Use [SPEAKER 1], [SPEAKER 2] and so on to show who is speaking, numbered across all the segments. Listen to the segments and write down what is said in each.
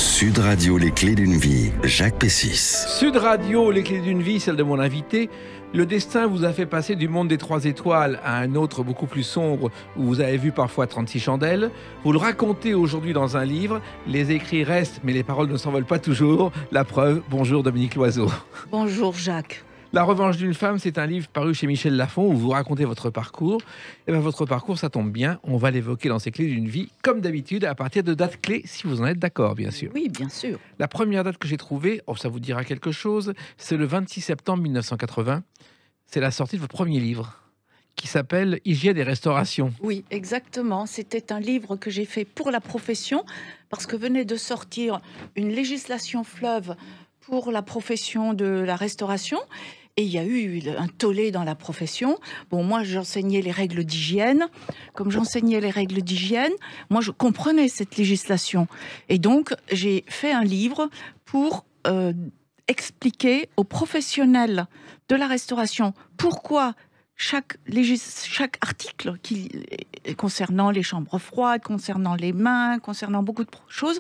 [SPEAKER 1] Sud Radio, les clés d'une vie, Jacques Pessis.
[SPEAKER 2] Sud Radio, les clés d'une vie, celle de mon invité. Le destin vous a fait passer du monde des 3 étoiles à un autre beaucoup plus sombre où vous avez vu parfois 36 chandelles. Vous le racontez aujourd'hui dans un livre. Les écrits restent, mais les paroles ne s'envolent pas toujours. La preuve, bonjour Dominique Loiseau.
[SPEAKER 3] Bonjour Jacques.
[SPEAKER 2] La revanche d'une femme, c'est un livre paru chez Michel Lafon où vous racontez votre parcours. Et bien votre parcours, ça tombe bien. On va l'évoquer dans ces clés d'une vie, comme d'habitude, à partir de dates clés, si vous en êtes d'accord, bien sûr.
[SPEAKER 3] Oui, bien sûr.
[SPEAKER 2] La première date que j'ai trouvée, ça vous dira quelque chose, c'est le 26 septembre 1980. C'est la sortie de votre premier livre, qui s'appelle Hygiène et Restauration.
[SPEAKER 3] Oui, exactement. C'était un livre que j'ai fait pour la profession, parce que venait de sortir une législation fleuve pour la profession de la restauration. Et il y a eu un tollé dans la profession. Bon, moi, j'enseignais les règles d'hygiène. Comme j'enseignais les règles d'hygiène, moi, je comprenais cette législation. Et donc, j'ai fait un livre pour expliquer aux professionnels de la restauration pourquoi chaque article concernant les chambres froides, concernant les mains, concernant beaucoup de choses,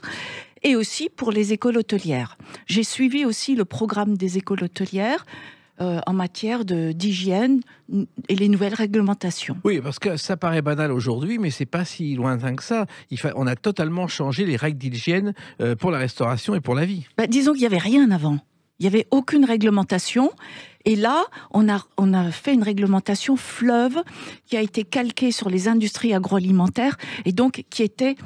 [SPEAKER 3] et aussi pour les écoles hôtelières. J'ai suivi aussi le programme des écoles hôtelières en matière d'hygiène et les nouvelles réglementations.
[SPEAKER 2] Oui, parce que ça paraît banal aujourd'hui, mais c'est pas si lointain que ça. On a totalement changé les règles d'hygiène pour la restauration et pour la vie.
[SPEAKER 3] Disons qu'il n'y avait rien avant. Il n'y avait aucune réglementation. Et là, on a fait une réglementation fleuve qui a été calquée sur les industries agroalimentaires et donc qui était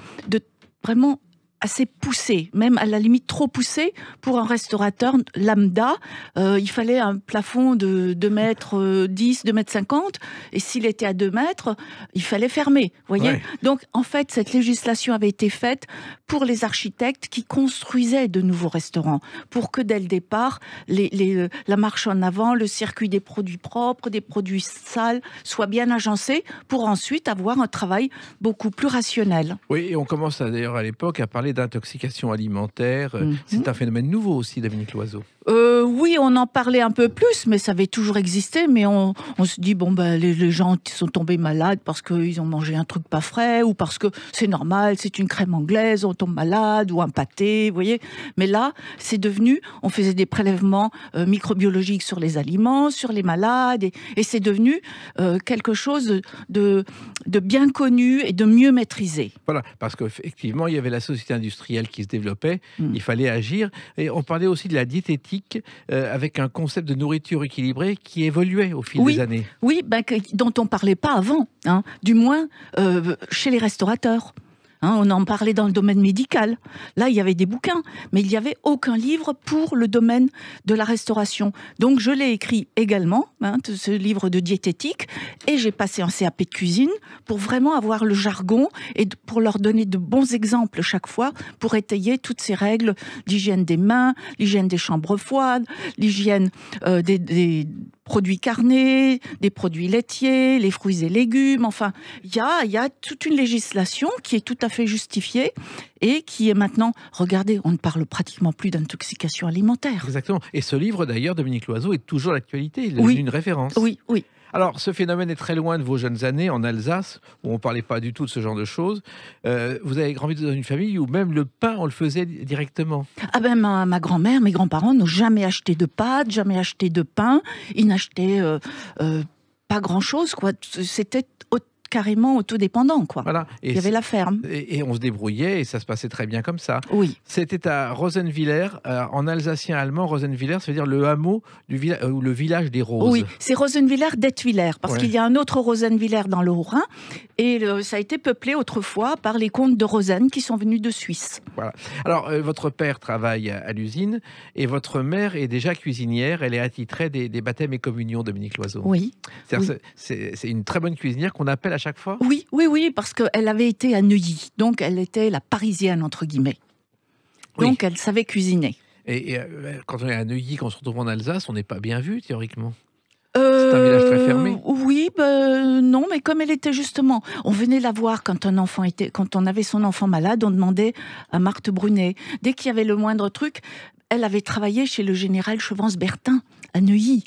[SPEAKER 3] vraiment assez poussée, même à la limite trop poussée pour un restaurateur lambda. Il fallait un plafond de 2,10 m, 2,50 m, et s'il était à 2 mètres, il fallait fermer. Voyez. Ouais. Donc, en fait, cette législation avait été faite pour les architectes qui construisaient de nouveaux restaurants, pour que dès le départ, la marche en avant, le circuit des produits propres, des produits sales, soit bien agencé, pour ensuite avoir un travail beaucoup plus rationnel.
[SPEAKER 2] Oui, et on commence d'ailleurs à l'époque à parler d'intoxication alimentaire. C'est un phénomène nouveau aussi, Dominique Loiseau.
[SPEAKER 3] Oui, on en parlait un peu plus, mais ça avait toujours existé. Mais on se dit, les gens qui sont tombés malades parce qu'ils ont mangé un truc pas frais, ou parce que c'est normal, c'est une crème anglaise, on tombe malade, ou un pâté, vous voyez. Mais là, c'est devenu, on faisait des prélèvements microbiologiques sur les aliments, sur les malades, et c'est devenu quelque chose de bien connu et de mieux maîtrisé.
[SPEAKER 2] Voilà, parce qu'effectivement, il y avait la société industrielle qui se développait, il fallait agir. Et on parlait aussi de la diététique, avec un concept de nourriture équilibrée qui évoluait au fil des années.
[SPEAKER 3] Oui, dont on ne parlait pas avant, hein, du moins chez les restaurateurs. On en parlait dans le domaine médical. Là, il y avait des bouquins, mais il n'y avait aucun livre pour le domaine de la restauration. Donc, je l'ai écrit également, ce livre de diététique, et j'ai passé un CAP de cuisine pour vraiment avoir le jargon et pour leur donner de bons exemples chaque fois pour étayer toutes ces règles d'hygiène des mains, l'hygiène des chambres froides, l'hygiène des produits carnés, des produits laitiers, les fruits et légumes. Enfin, il y a toute une législation qui est tout à fait justifiée et qui est maintenant, regardez, on ne parle pratiquement plus d'intoxication alimentaire.
[SPEAKER 2] Exactement. Et ce livre, d'ailleurs, Dominique Loiseau, est toujours d'actualité. Il est devenu une référence.
[SPEAKER 3] Oui, oui.
[SPEAKER 2] Alors, ce phénomène est très loin de vos jeunes années en Alsace, où on ne parlait pas du tout de ce genre de choses. Vous avez grandi dans une famille où même le pain, on le faisait directement.
[SPEAKER 3] Ma grand-mère, mes grands-parents n'ont jamais acheté de pâtes, jamais acheté de pain. Ils n'achetaient pas grand-chose, quoi. C'était carrément autodépendant, quoi.
[SPEAKER 2] Voilà.
[SPEAKER 3] Il y avait la ferme.
[SPEAKER 2] Et on se débrouillait et ça se passait très bien comme ça.
[SPEAKER 3] Oui.
[SPEAKER 2] C'était à Rosenwiller, en alsacien allemand. Rosenwiller, ça veut dire le hameau ou le village des roses.
[SPEAKER 3] Oui, c'est Rosenwiller-Detwiller, parce qu'il y a un autre Rosenwiller dans le Haut-Rhin, et ça a été peuplé autrefois par les comtes de Rosen qui sont venus de Suisse.
[SPEAKER 2] Voilà. Alors, votre père travaille à l'usine et votre mère est déjà cuisinière. Elle est attitrée des baptêmes et communions, Dominique Loiseau.
[SPEAKER 3] Oui.
[SPEAKER 2] C'est une très bonne cuisinière qu'on appelle à chaque fois.
[SPEAKER 3] Oui, parce qu'elle avait été à Neuilly, donc elle était la parisienne, entre guillemets. Donc elle savait cuisiner.
[SPEAKER 2] Et quand on est à Neuilly, quand on se retrouve en Alsace, on n'est pas bien vu, théoriquement. C'est un village très fermé.
[SPEAKER 3] Oui, non, mais comme elle était justement, on venait la voir quand on avait son enfant malade, on demandait à Marthe Brunet. Dès qu'il y avait le moindre truc, elle avait travaillé chez le général Chevance-Bertin à Neuilly.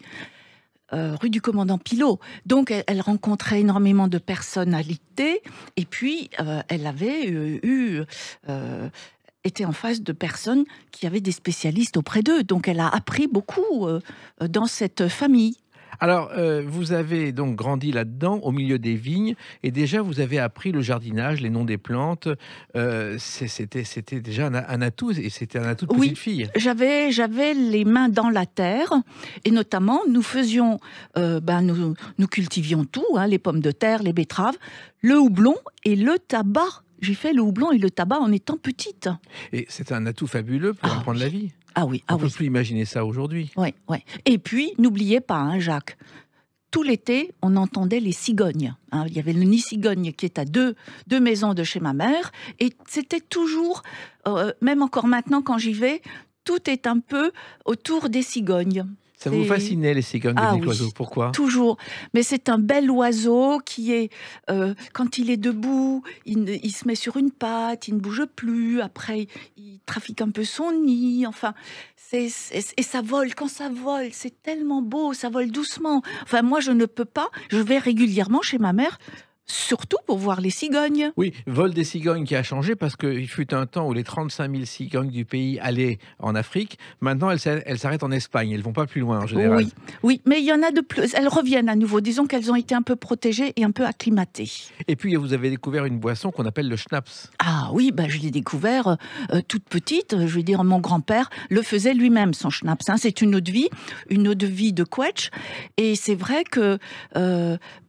[SPEAKER 3] Rue du Commandant Pilot. Donc, elle rencontrait énormément de personnalités. Et puis, elle avait étaient en face de personnes qui avaient des spécialistes auprès d'eux. Donc elle a appris beaucoup dans cette famille.
[SPEAKER 2] Alors, vous avez donc grandi là-dedans, au milieu des vignes, et déjà vous avez appris le jardinage, les noms des plantes. C'était déjà un atout, et c'était un atout de petite fille.
[SPEAKER 3] J'avais les mains dans la terre, et notamment nous faisions, nous cultivions tout, les pommes de terre, les betteraves, le houblon et le tabac. J'ai fait le houblon et le tabac en étant petite.
[SPEAKER 2] Et c'est un atout fabuleux pour apprendre la vie.
[SPEAKER 3] Ah oui,
[SPEAKER 2] On ne peut plus imaginer ça aujourd'hui.
[SPEAKER 3] Oui. Et puis, n'oubliez pas, Jacques, tout l'été, on entendait les cigognes. Il y avait le nid cigogne qui est à deux maisons de chez ma mère. Et c'était toujours, même encore maintenant quand j'y vais, tout est un peu autour des cigognes.
[SPEAKER 2] Ça vous fascinait, les cigognes de Dominique Loiseau? Pourquoi?
[SPEAKER 3] Toujours. Mais c'est un bel oiseau qui est, quand il est debout, il se met sur une patte, il ne bouge plus. Après, il trafique un peu son nid. Enfin, et ça vole. Quand ça vole, c'est tellement beau. Ça vole doucement. Enfin, moi, je ne peux pas. Je vais régulièrement chez ma mère. Surtout pour voir les cigognes.
[SPEAKER 2] Oui, vol des cigognes qui a changé parce qu'il fut un temps où les 35 000 cigognes du pays allaient en Afrique. Maintenant, elles s'arrêtent en Espagne. Elles ne vont pas plus loin en général.
[SPEAKER 3] Oui, mais il y en a de plus. Elles reviennent à nouveau. Disons qu'elles ont été un peu protégées et un peu acclimatées.
[SPEAKER 2] Et puis, vous avez découvert une boisson qu'on appelle le schnapps.
[SPEAKER 3] Ah oui, je l'ai découvert toute petite. Je veux dire, mon grand-père le faisait lui-même, son schnapps. C'est une eau de vie de quetch. Et c'est vrai que...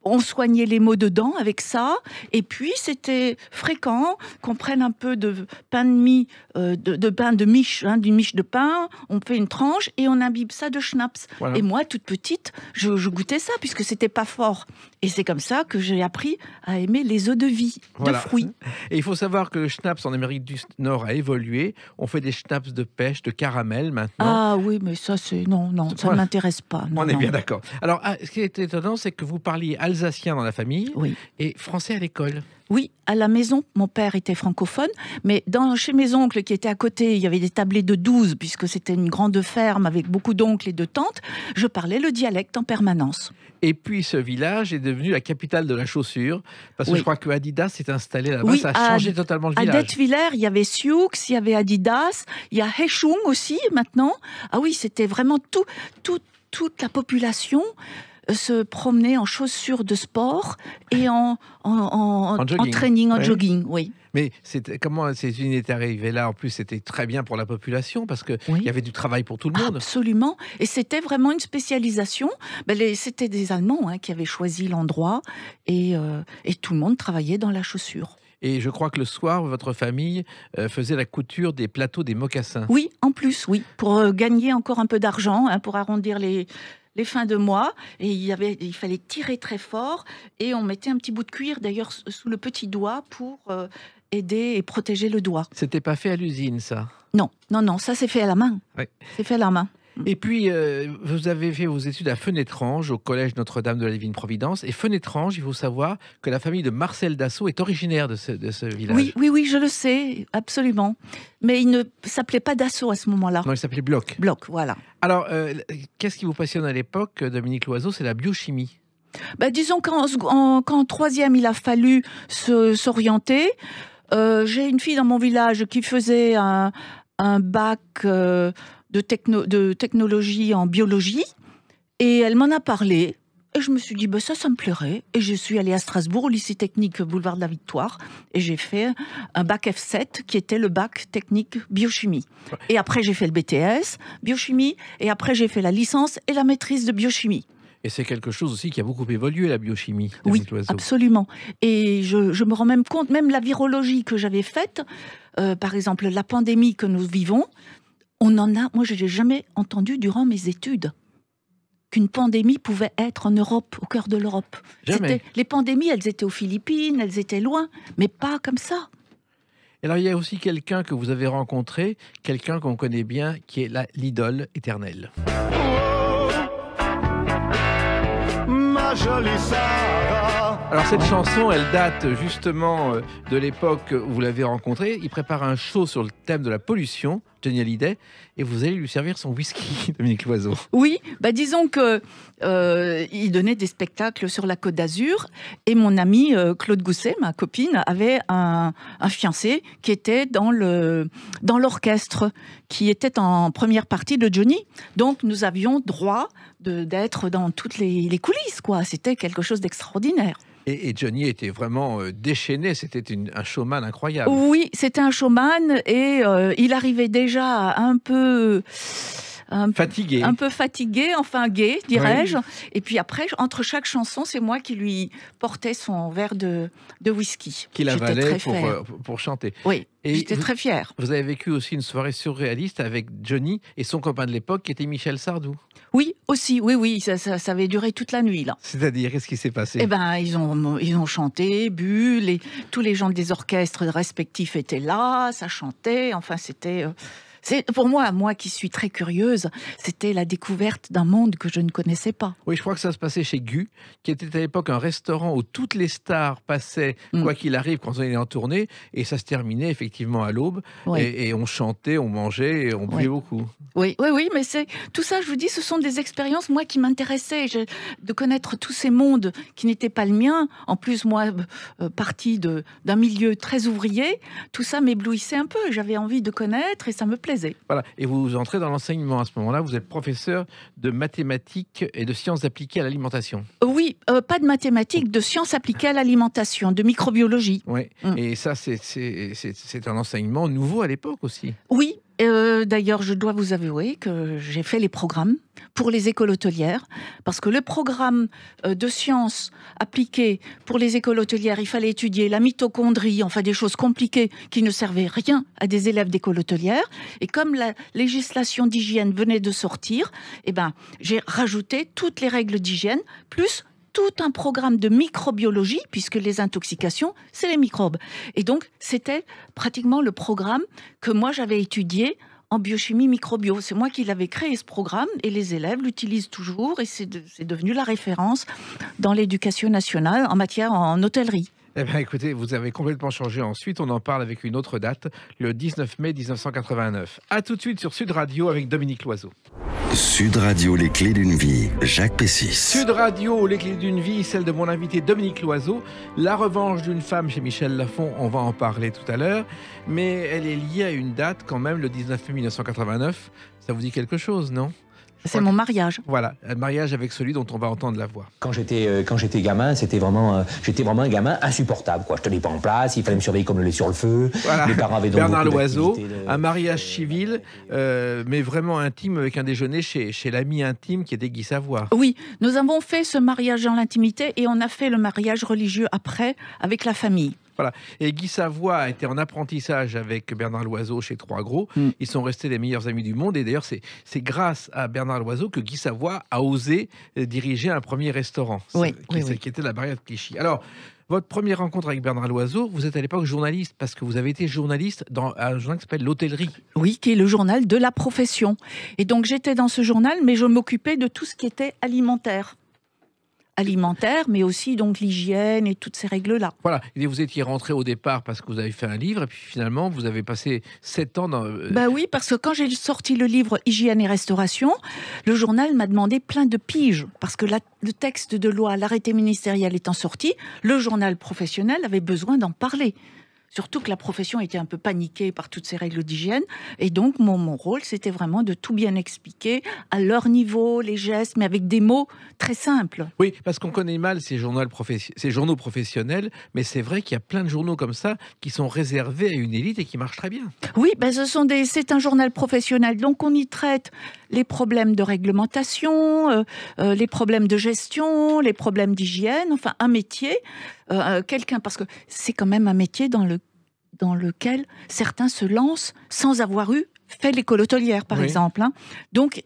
[SPEAKER 3] on soignait les maux de dents avec ça, et puis c'était fréquent qu'on prenne un peu de pain de mie, de pain de miche, d'une miche de pain, on fait une tranche et on imbibe ça de schnapps. Voilà. Et moi, toute petite, je goûtais ça puisque c'était pas fort. Et c'est comme ça que j'ai appris à aimer les eaux de vie, de fruits.
[SPEAKER 2] Et il faut savoir que le schnapps en Amérique du Nord a évolué. On fait des schnapps de pêche, de caramel maintenant.
[SPEAKER 3] Ah oui, mais ça c'est non, ça ne m'intéresse pas.
[SPEAKER 2] On est bien d'accord. Alors, ce qui est étonnant, c'est que vous parliez alsacien dans la famille et français à l'école.
[SPEAKER 3] Oui, à la maison, mon père était francophone, mais chez mes oncles qui étaient à côté, il y avait des tablés de 12, puisque c'était une grande ferme avec beaucoup d'oncles et de tantes, je parlais le dialecte en permanence.
[SPEAKER 2] Et puis ce village est devenu la capitale de la chaussure, parce que je crois que Adidas s'est installé là-bas, ça a changé totalement le village.
[SPEAKER 3] À Detwiller, il y avait Sioux, il y avait Adidas, il y a Hechung aussi maintenant. Ah oui, c'était vraiment toute la population se promener en chaussures de sport et en training, en jogging, oui.
[SPEAKER 2] Mais comment ces unités est arrivée là? En plus, c'était très bien pour la population parce qu'il y avait du travail pour tout le monde.
[SPEAKER 3] Absolument. Et c'était vraiment une spécialisation. C'était des Allemands qui avaient choisi l'endroit et tout le monde travaillait dans la chaussure.
[SPEAKER 2] Et je crois que le soir, votre famille faisait la couture des plateaux des mocassins.
[SPEAKER 3] Oui, en plus, pour gagner encore un peu d'argent, pour arrondir les fins de mois, et il fallait tirer très fort, et on mettait un petit bout de cuir d'ailleurs sous le petit doigt pour aider et protéger le doigt.
[SPEAKER 2] C'était pas fait à l'usine, ça?
[SPEAKER 3] Non, ça c'est fait à la main. Oui. C'est fait à la main.
[SPEAKER 2] Et puis, vous avez fait vos études à Fenetrange, au collège Notre-Dame de la Divine Providence. Et Fenetrange, il faut savoir que la famille de Marcel Dassault est originaire de ce village.
[SPEAKER 3] Oui, je le sais, absolument. Mais il ne s'appelait pas Dassault à ce moment-là.
[SPEAKER 2] Non, il s'appelait Bloch.
[SPEAKER 3] Bloch, voilà.
[SPEAKER 2] Alors, qu'est-ce qui vous passionne à l'époque, Dominique Loiseau? C'est la biochimie.
[SPEAKER 3] Disons qu'en troisième, il a fallu s'orienter. J'ai une fille dans mon village qui faisait un bac... de technologie en biologie, et elle m'en a parlé, et je me suis dit, ça me plairait, et je suis allée à Strasbourg, au lycée technique boulevard de la Victoire, et j'ai fait un bac F7, qui était le bac technique biochimie. Et après, j'ai fait le BTS, biochimie, et après, j'ai fait la licence et la maîtrise de biochimie.
[SPEAKER 2] Et c'est quelque chose aussi qui a beaucoup évolué, la biochimie.
[SPEAKER 3] Oui, absolument. Et je me rends même compte, même la virologie que j'avais faite, par exemple, la pandémie que nous vivons, moi, je n'ai jamais entendu durant mes études qu'une pandémie pouvait être en Europe, au cœur de l'Europe. Les pandémies, elles étaient aux Philippines, elles étaient loin, mais pas comme ça.
[SPEAKER 2] Et alors, il y a aussi quelqu'un que vous avez rencontré, quelqu'un qu'on connaît bien, qui est l'idole éternelle.
[SPEAKER 4] Oh, ma jolie Sarah,
[SPEAKER 2] Alors cette
[SPEAKER 3] Ouais.
[SPEAKER 2] chanson, elle date justement de l'époque où vous l'avez rencontré. Il prépare un show sur le thème de la pollution, Johnny Hallyday, et vous allez lui servir son whisky, Dominique Loiseau.
[SPEAKER 3] Oui, disons que il donnait des spectacles sur la Côte d'Azur et mon ami Claude Gousset, ma copine, avait un fiancé qui était dans l'orchestre, qui était en première partie de Johnny. Donc nous avions droit d'être dans toutes les coulisses, quoi. C'était quelque chose d'extraordinaire.
[SPEAKER 2] Et Johnny était vraiment déchaîné, c'était un showman incroyable.
[SPEAKER 3] Oui, c'était un showman et il arrivait déjà
[SPEAKER 2] Fatigué.
[SPEAKER 3] un peu fatigué, enfin gai, dirais-je. Et puis après, entre chaque chanson, c'est moi qui lui portais son verre de whisky.
[SPEAKER 2] Qu'il
[SPEAKER 3] J'étais
[SPEAKER 2] avalait
[SPEAKER 3] très fière.
[SPEAKER 2] pour chanter.
[SPEAKER 3] Oui,
[SPEAKER 2] Et
[SPEAKER 3] j'étais très fière.
[SPEAKER 2] Vous avez vécu aussi une soirée surréaliste avec Johnny et son copain de l'époque qui était Michel Sardou.
[SPEAKER 3] Oui, aussi, oui, ça avait duré toute la nuit, là.
[SPEAKER 2] C'est-à-dire, qu'est-ce qui s'est passé?
[SPEAKER 3] Eh ben, ils ont chanté, bu, tous les gens des orchestres respectifs étaient là, ça chantait, enfin, c'était... pour moi qui suis très curieuse, c'était la découverte d'un monde que je ne connaissais pas.
[SPEAKER 2] Oui, je crois que ça se passait chez Gu, qui était à l'époque un restaurant où toutes les stars passaient, quoi qu'il arrive, quand on était en tournée, et ça se terminait effectivement à l'aube,
[SPEAKER 3] Oui.
[SPEAKER 2] et on chantait, on mangeait, et on buvait beaucoup.
[SPEAKER 3] Oui, mais tout ça, je vous dis, ce sont des expériences, moi, qui m'intéressaient, de connaître tous ces mondes qui n'étaient pas le mien. En plus, moi, partie d'un milieu très ouvrier, tout ça m'éblouissait un peu. J'avais envie de connaître et ça me plaisait.
[SPEAKER 2] Voilà. Et vous entrez dans l'enseignement à ce moment-là, vous êtes professeur de mathématiques et de sciences appliquées à l'alimentation.
[SPEAKER 3] Oui, pas de mathématiques, de sciences appliquées à l'alimentation, de microbiologie.
[SPEAKER 2] Oui, et ça, c'est un enseignement nouveau à l'époque aussi.
[SPEAKER 3] Oui, d'ailleurs, je dois vous avouer que j'ai fait les programmes pour les écoles hôtelières, parce que le programme de sciences appliquées pour les écoles hôtelières, il fallait étudier la mitochondrie, enfin des choses compliquées qui ne servaient rien à des élèves d'école hôtelière. Et comme la législation d'hygiène venait de sortir, j'ai rajouté toutes les règles d'hygiène, plus tout un programme de microbiologie, puisque les intoxications, c'est les microbes. Et donc, c'était pratiquement le programme que moi, j'avais étudié en biochimie microbio. C'est moi qui l'avais créé, ce programme, et les élèves l'utilisent toujours, et c'est devenu la référence dans l'éducation nationale en hôtellerie.
[SPEAKER 2] Eh bien, écoutez, vous avez complètement changé ensuite. On en parle avec une autre date, le 19 mai 1989. A tout de suite sur Sud Radio avec Dominique Loiseau.
[SPEAKER 1] Sud Radio, les clés d'une vie, Jacques Pessis.
[SPEAKER 2] Sud Radio, les clés d'une vie, celle de mon invité Dominique Loiseau. La revanche d'une femme chez Michel Lafon, on va en parler tout à l'heure. Mais elle est liée à une date quand même, le 19 mai 1989. Ça vous dit quelque chose, non ?
[SPEAKER 3] C'est mon mariage.
[SPEAKER 2] Voilà, un mariage avec celui dont on va entendre la voix.
[SPEAKER 4] Quand j'étais gamin, j'étais vraiment un gamin insupportable, quoi. Je tenais pas en place, il fallait me surveiller comme le lait sur le feu.
[SPEAKER 2] Voilà.
[SPEAKER 4] Mes parents avaient donc
[SPEAKER 2] Bernard
[SPEAKER 4] beaucoup
[SPEAKER 2] Loiseau,
[SPEAKER 4] d'activités
[SPEAKER 2] un mariage civil, mais vraiment intime, avec un déjeuner chez l'ami intime qui était Guy Savoie.
[SPEAKER 3] Oui, nous avons fait ce mariage dans l'intimité et on a fait le mariage religieux après avec la famille.
[SPEAKER 2] Voilà. Et Guy Savoie a été en apprentissage avec Bernard Loiseau chez Trois Gros. Ils sont restés les meilleurs amis du monde. Et d'ailleurs, c'est grâce à Bernard Loiseau que Guy Savoie a osé diriger un premier restaurant, qui était la barrière de Clichy. Alors, votre première rencontre avec Bernard Loiseau, vous êtes à l'époque journaliste, parce que vous avez été journaliste dans un journal qui s'appelle L'Hôtellerie.
[SPEAKER 3] Oui, qui est le journal de la profession. Et donc, j'étais dans ce journal, mais je m'occupais de tout ce qui était alimentaire, mais aussi donc l'hygiène et toutes ces règles-là.
[SPEAKER 2] Voilà, et vous étiez rentré au départ parce que vous avez fait un livre, et puis finalement, vous avez passé 7 ans dans...
[SPEAKER 3] Oui, parce que quand j'ai sorti le livre Hygiène et Restauration, le journal m'a demandé plein de piges, parce que le texte de loi, l'arrêté ministériel étant sorti, le journal professionnel avait besoin d'en parler. Surtout que la profession était un peu paniquée par toutes ces règles d'hygiène. Et donc, mon rôle, c'était vraiment de tout bien expliquer, à leur niveau, les gestes, mais avec des mots très simples.
[SPEAKER 2] Oui, parce qu'on connaît mal ces journaux professionnels, mais c'est vrai qu'il y a plein de journaux comme ça qui sont réservés à une élite et qui marchent très bien.
[SPEAKER 3] Oui, c'est un journal professionnel. Donc, on y traite les problèmes de réglementation, les problèmes de gestion, les problèmes d'hygiène, enfin, un métier, parce que c'est quand même un métier dans lequel certains se lancent sans avoir eu fait l'école hôtelière, par
[SPEAKER 2] Oui.
[SPEAKER 3] exemple. Hein. Donc,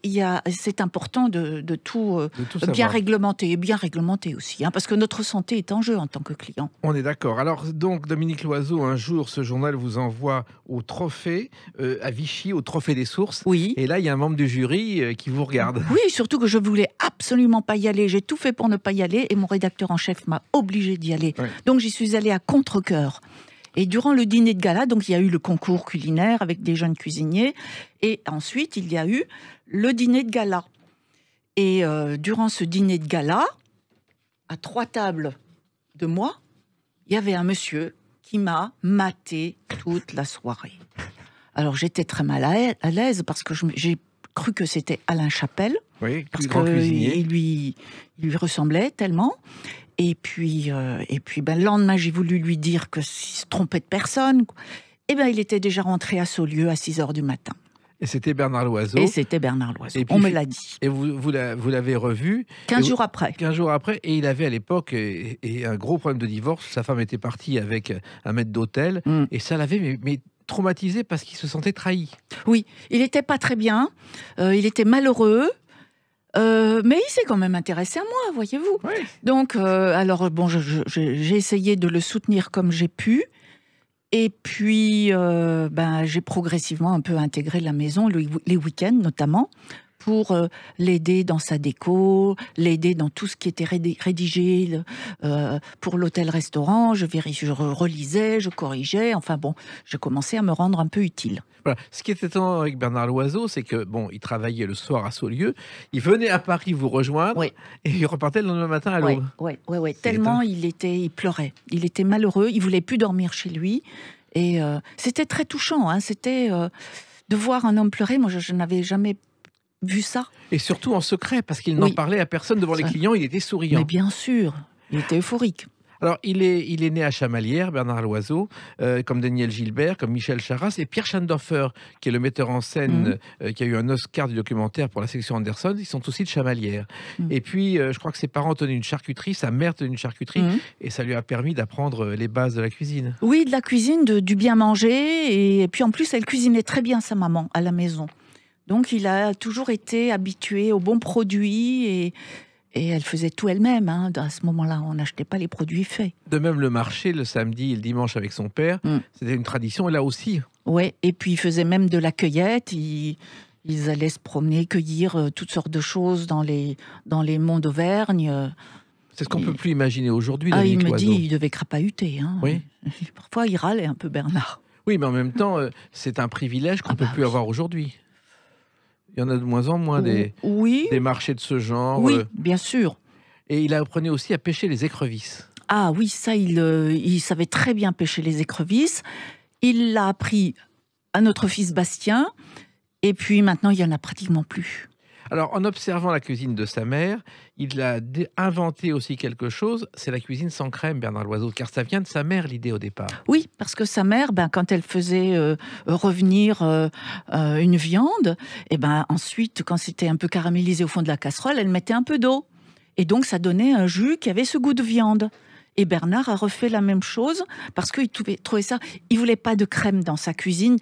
[SPEAKER 3] c'est important de tout,
[SPEAKER 2] tout
[SPEAKER 3] bien
[SPEAKER 2] savoir.
[SPEAKER 3] réglementer, et bien réglementer aussi, hein, parce que notre santé est en jeu en tant que client.
[SPEAKER 2] On est d'accord. Alors donc, Dominique Loiseau, un jour, ce journal vous envoie au trophée, à Vichy, au trophée des sources.
[SPEAKER 3] Oui.
[SPEAKER 2] Et là, il y a un membre du jury qui vous regarde.
[SPEAKER 3] Oui, surtout que je voulais absolument pas y aller. J'ai tout fait pour ne pas y aller et mon rédacteur en chef m'a obligé d'y aller.
[SPEAKER 2] Ouais.
[SPEAKER 3] Donc j'y suis allée à contre-cœur. Et durant le dîner de gala, donc il y a eu le concours culinaire avec des jeunes cuisiniers. Et ensuite, il y a eu le dîner de gala. Et durant ce dîner de gala, à 3 tables de moi, il y avait un monsieur qui m'a maté toute la soirée. Alors j'étais très mal à l'aise parce que j'ai cru que c'était Alain Chapelle.
[SPEAKER 2] Oui,
[SPEAKER 3] Parce
[SPEAKER 2] plus grand cuisinier.
[SPEAKER 3] qu'il lui ressemblait tellement. Et puis le lendemain, j'ai voulu lui dire qu'il se trompait de personne. Et bien, il était déjà rentré à Saulieu à 6h du matin.
[SPEAKER 2] Et c'était Bernard Loiseau.
[SPEAKER 3] Et c'était Bernard Loiseau.
[SPEAKER 2] Et puis,
[SPEAKER 3] on me l'a dit.
[SPEAKER 2] Et vous l'avez revu
[SPEAKER 3] 15
[SPEAKER 2] et
[SPEAKER 3] jours après.
[SPEAKER 2] 15 jours après, et il avait à l'époque un gros problème de divorce. Sa femme était partie avec un maître d'hôtel, et ça l'avait mais traumatisé parce qu'il se sentait trahi.
[SPEAKER 3] Oui, il n'était pas très bien, il était malheureux, mais il s'est quand même intéressé à moi, voyez-vous.
[SPEAKER 2] Oui.
[SPEAKER 3] Donc, alors, bon, j'ai essayé de le soutenir comme j'ai pu. Et puis, j'ai progressivement un peu intégré la maison, les week-ends notamment, pour l'aider dans sa déco, l'aider dans tout ce qui était rédigé pour l'hôtel-restaurant. Je relisais, je corrigeais. Enfin bon, je commençais à me rendre un peu utile.
[SPEAKER 2] Voilà. Ce qui était étonnant avec Bernard Loiseau, c'est que bon, il travaillait le soir à Saulieu, il venait à Paris vous rejoindre,
[SPEAKER 3] Oui.
[SPEAKER 2] et il repartait le lendemain matin à l'aube.
[SPEAKER 3] Oui. Tellement il pleurait. Il était malheureux, il voulait plus dormir chez lui. Et c'était très touchant. Hein. C'était de voir un homme pleurer. Moi, je n'avais jamais vu ça.
[SPEAKER 2] Et surtout en secret, parce qu'il n'en parlait à personne devant les clients, il était souriant.
[SPEAKER 3] Mais bien sûr, il était euphorique.
[SPEAKER 2] Alors, il est né à Chamalières, Bernard Loiseau, comme Daniel Gilbert, comme Michel Charras, et Pierre Schandorfer, qui est le metteur en scène, qui a eu un Oscar du documentaire pour la section Anderson, ils sont aussi de Chamalières. Et puis, je crois que ses parents tenaient une charcuterie, sa mère tenait une charcuterie, et ça lui a permis d'apprendre les bases de la cuisine.
[SPEAKER 3] Oui, de la cuisine, du bien manger, et puis en plus, elle cuisinait très bien sa maman à la maison. Donc, il a toujours été habitué aux bons produits, et elle faisait tout elle-même. Hein. À ce moment-là, on n'achetait pas les produits faits.
[SPEAKER 2] De même, le marché, le samedi et le dimanche avec son père, c'était une tradition, et là aussi.
[SPEAKER 3] Oui, et puis il faisait même de la cueillette. Ils allaient se promener, cueillir toutes sortes de choses dans les monts d'Auvergne.
[SPEAKER 2] C'est ce qu'on ne peut plus imaginer aujourd'hui,
[SPEAKER 3] il
[SPEAKER 2] Dominique
[SPEAKER 3] me
[SPEAKER 2] Loiseau.
[SPEAKER 3] dit, il devait crapahuter. Hein.
[SPEAKER 2] Oui.
[SPEAKER 3] Parfois, il râlait un peu, Bernard.
[SPEAKER 2] Oui, mais en même temps, c'est un privilège qu'on ne peut plus avoir aujourd'hui. Il y en a de moins en moins des marchés de ce genre.
[SPEAKER 3] Oui, bien sûr.
[SPEAKER 2] Et il apprenait aussi à pêcher les écrevisses.
[SPEAKER 3] Ah oui, ça, il savait très bien pêcher les écrevisses. Il l'a appris à notre fils Bastien. Et puis maintenant, il n'y en a pratiquement plus.
[SPEAKER 2] Alors, en observant la cuisine de sa mère, il a inventé aussi quelque chose, c'est la cuisine sans crème, Bernard Loiseau, car ça vient de sa mère, l'idée, au départ.
[SPEAKER 3] Oui, parce que sa mère, quand elle faisait revenir une viande, et ensuite, quand c'était un peu caramélisé au fond de la casserole, elle mettait un peu d'eau. Et donc, ça donnait un jus qui avait ce goût de viande. Et Bernard a refait la même chose parce qu'il trouvait ça. Il voulait pas de crème dans sa cuisine.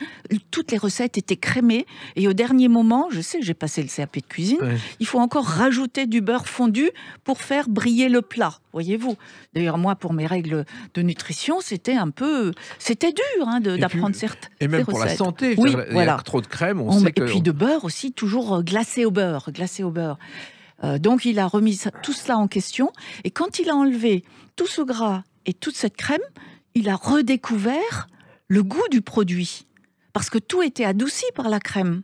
[SPEAKER 3] Toutes les recettes étaient crémées. Et au dernier moment, je sais, j'ai passé le CAP de cuisine, il faut encore rajouter du beurre fondu pour faire briller le plat. Voyez-vous. D'ailleurs, moi, pour mes règles de nutrition, c'était dur d'apprendre certaines recettes.
[SPEAKER 2] Et même pour la santé.
[SPEAKER 3] Oui,
[SPEAKER 2] il y a trop de crème,
[SPEAKER 3] et puis de beurre aussi, toujours glacé au beurre. Donc, il a remis tout cela en question. Et quand il a enlevé tout ce gras et toute cette crème, il a redécouvert le goût du produit. Parce que tout était adouci par la crème.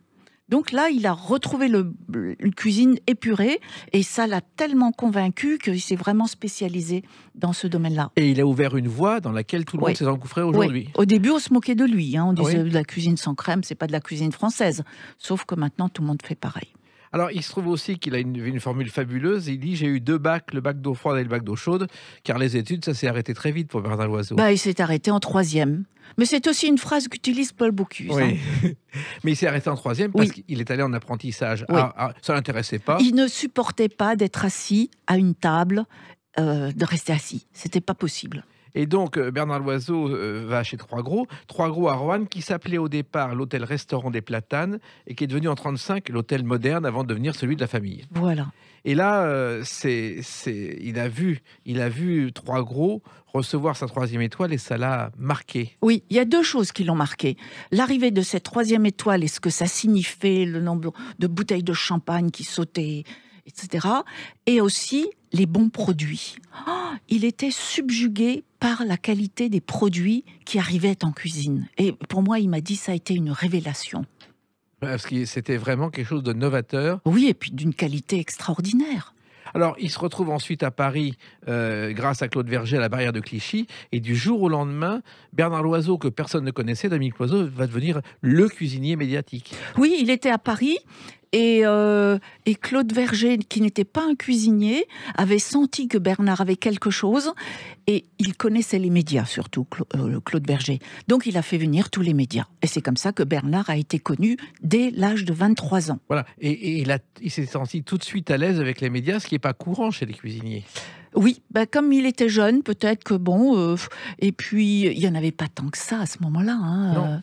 [SPEAKER 3] Donc là, il a retrouvé une cuisine épurée. Et ça l'a tellement convaincu qu'il s'est vraiment spécialisé dans ce domaine-là.
[SPEAKER 2] Et il a ouvert une voie dans laquelle tout le monde s'est engouffré aujourd'hui.
[SPEAKER 3] Oui. Au début, on se moquait de lui. On disait de la cuisine sans crème, c'est pas de la cuisine française. Sauf que maintenant, tout le monde fait pareil.
[SPEAKER 2] Alors, il se trouve aussi qu'il a une formule fabuleuse. Il dit, j'ai eu 2 bacs, le bac d'eau froide et le bac d'eau chaude, car les études, ça s'est arrêté très vite pour Bernard Loiseau.
[SPEAKER 3] Il s'est arrêté en 3e. Mais c'est aussi une phrase qu'utilise Paul Bocuse.
[SPEAKER 2] Oui. Mais il s'est arrêté en 3e parce qu'il est allé en apprentissage.
[SPEAKER 3] Oui.
[SPEAKER 2] Ça ne l'intéressait pas.
[SPEAKER 3] Il ne supportait pas d'être assis à une table, de rester assis. C'était pas possible.
[SPEAKER 2] Et donc, Bernard Loiseau va chez Trois Gros à Roanne, qui s'appelait au départ l'hôtel-restaurant des Platanes et qui est devenu en 1935 l'hôtel moderne avant de devenir celui de la famille.
[SPEAKER 3] Voilà.
[SPEAKER 2] Et là, il a vu Trois Gros recevoir sa 3e étoile et ça l'a marqué.
[SPEAKER 3] Oui, il y a 2 choses qui l'ont marqué. L'arrivée de cette 3e étoile et ce que ça signifiait, le nombre de bouteilles de champagne qui sautaient, etc. Et aussi les bons produits. Il était subjugué par la qualité des produits qui arrivaient en cuisine. Et pour moi, il m'a dit ça a été une révélation.
[SPEAKER 2] Parce que c'était vraiment quelque chose de novateur.
[SPEAKER 3] Oui, et puis d'une qualité extraordinaire.
[SPEAKER 2] Alors, il se retrouve ensuite à Paris grâce à Claude Verger à la barrière de Clichy. Et du jour au lendemain, Bernard Loiseau, que personne ne connaissait, Dominique Loiseau, va devenir le cuisinier médiatique.
[SPEAKER 3] Oui, il était à Paris. Et Claude Verger, qui n'était pas un cuisinier, avait senti que Bernard avait quelque chose et il connaissait les médias surtout, Claude Verger. Donc il a fait venir tous les médias. Et c'est comme ça que Bernard a été connu dès l'âge de 23 ans.
[SPEAKER 2] Voilà, et il s'est senti tout de suite à l'aise avec les médias, ce qui n'est pas courant chez les cuisiniers.
[SPEAKER 3] Oui, comme il était jeune, peut-être que bon... et puis, il n'y en avait pas tant que ça à ce moment-là.
[SPEAKER 2] Non.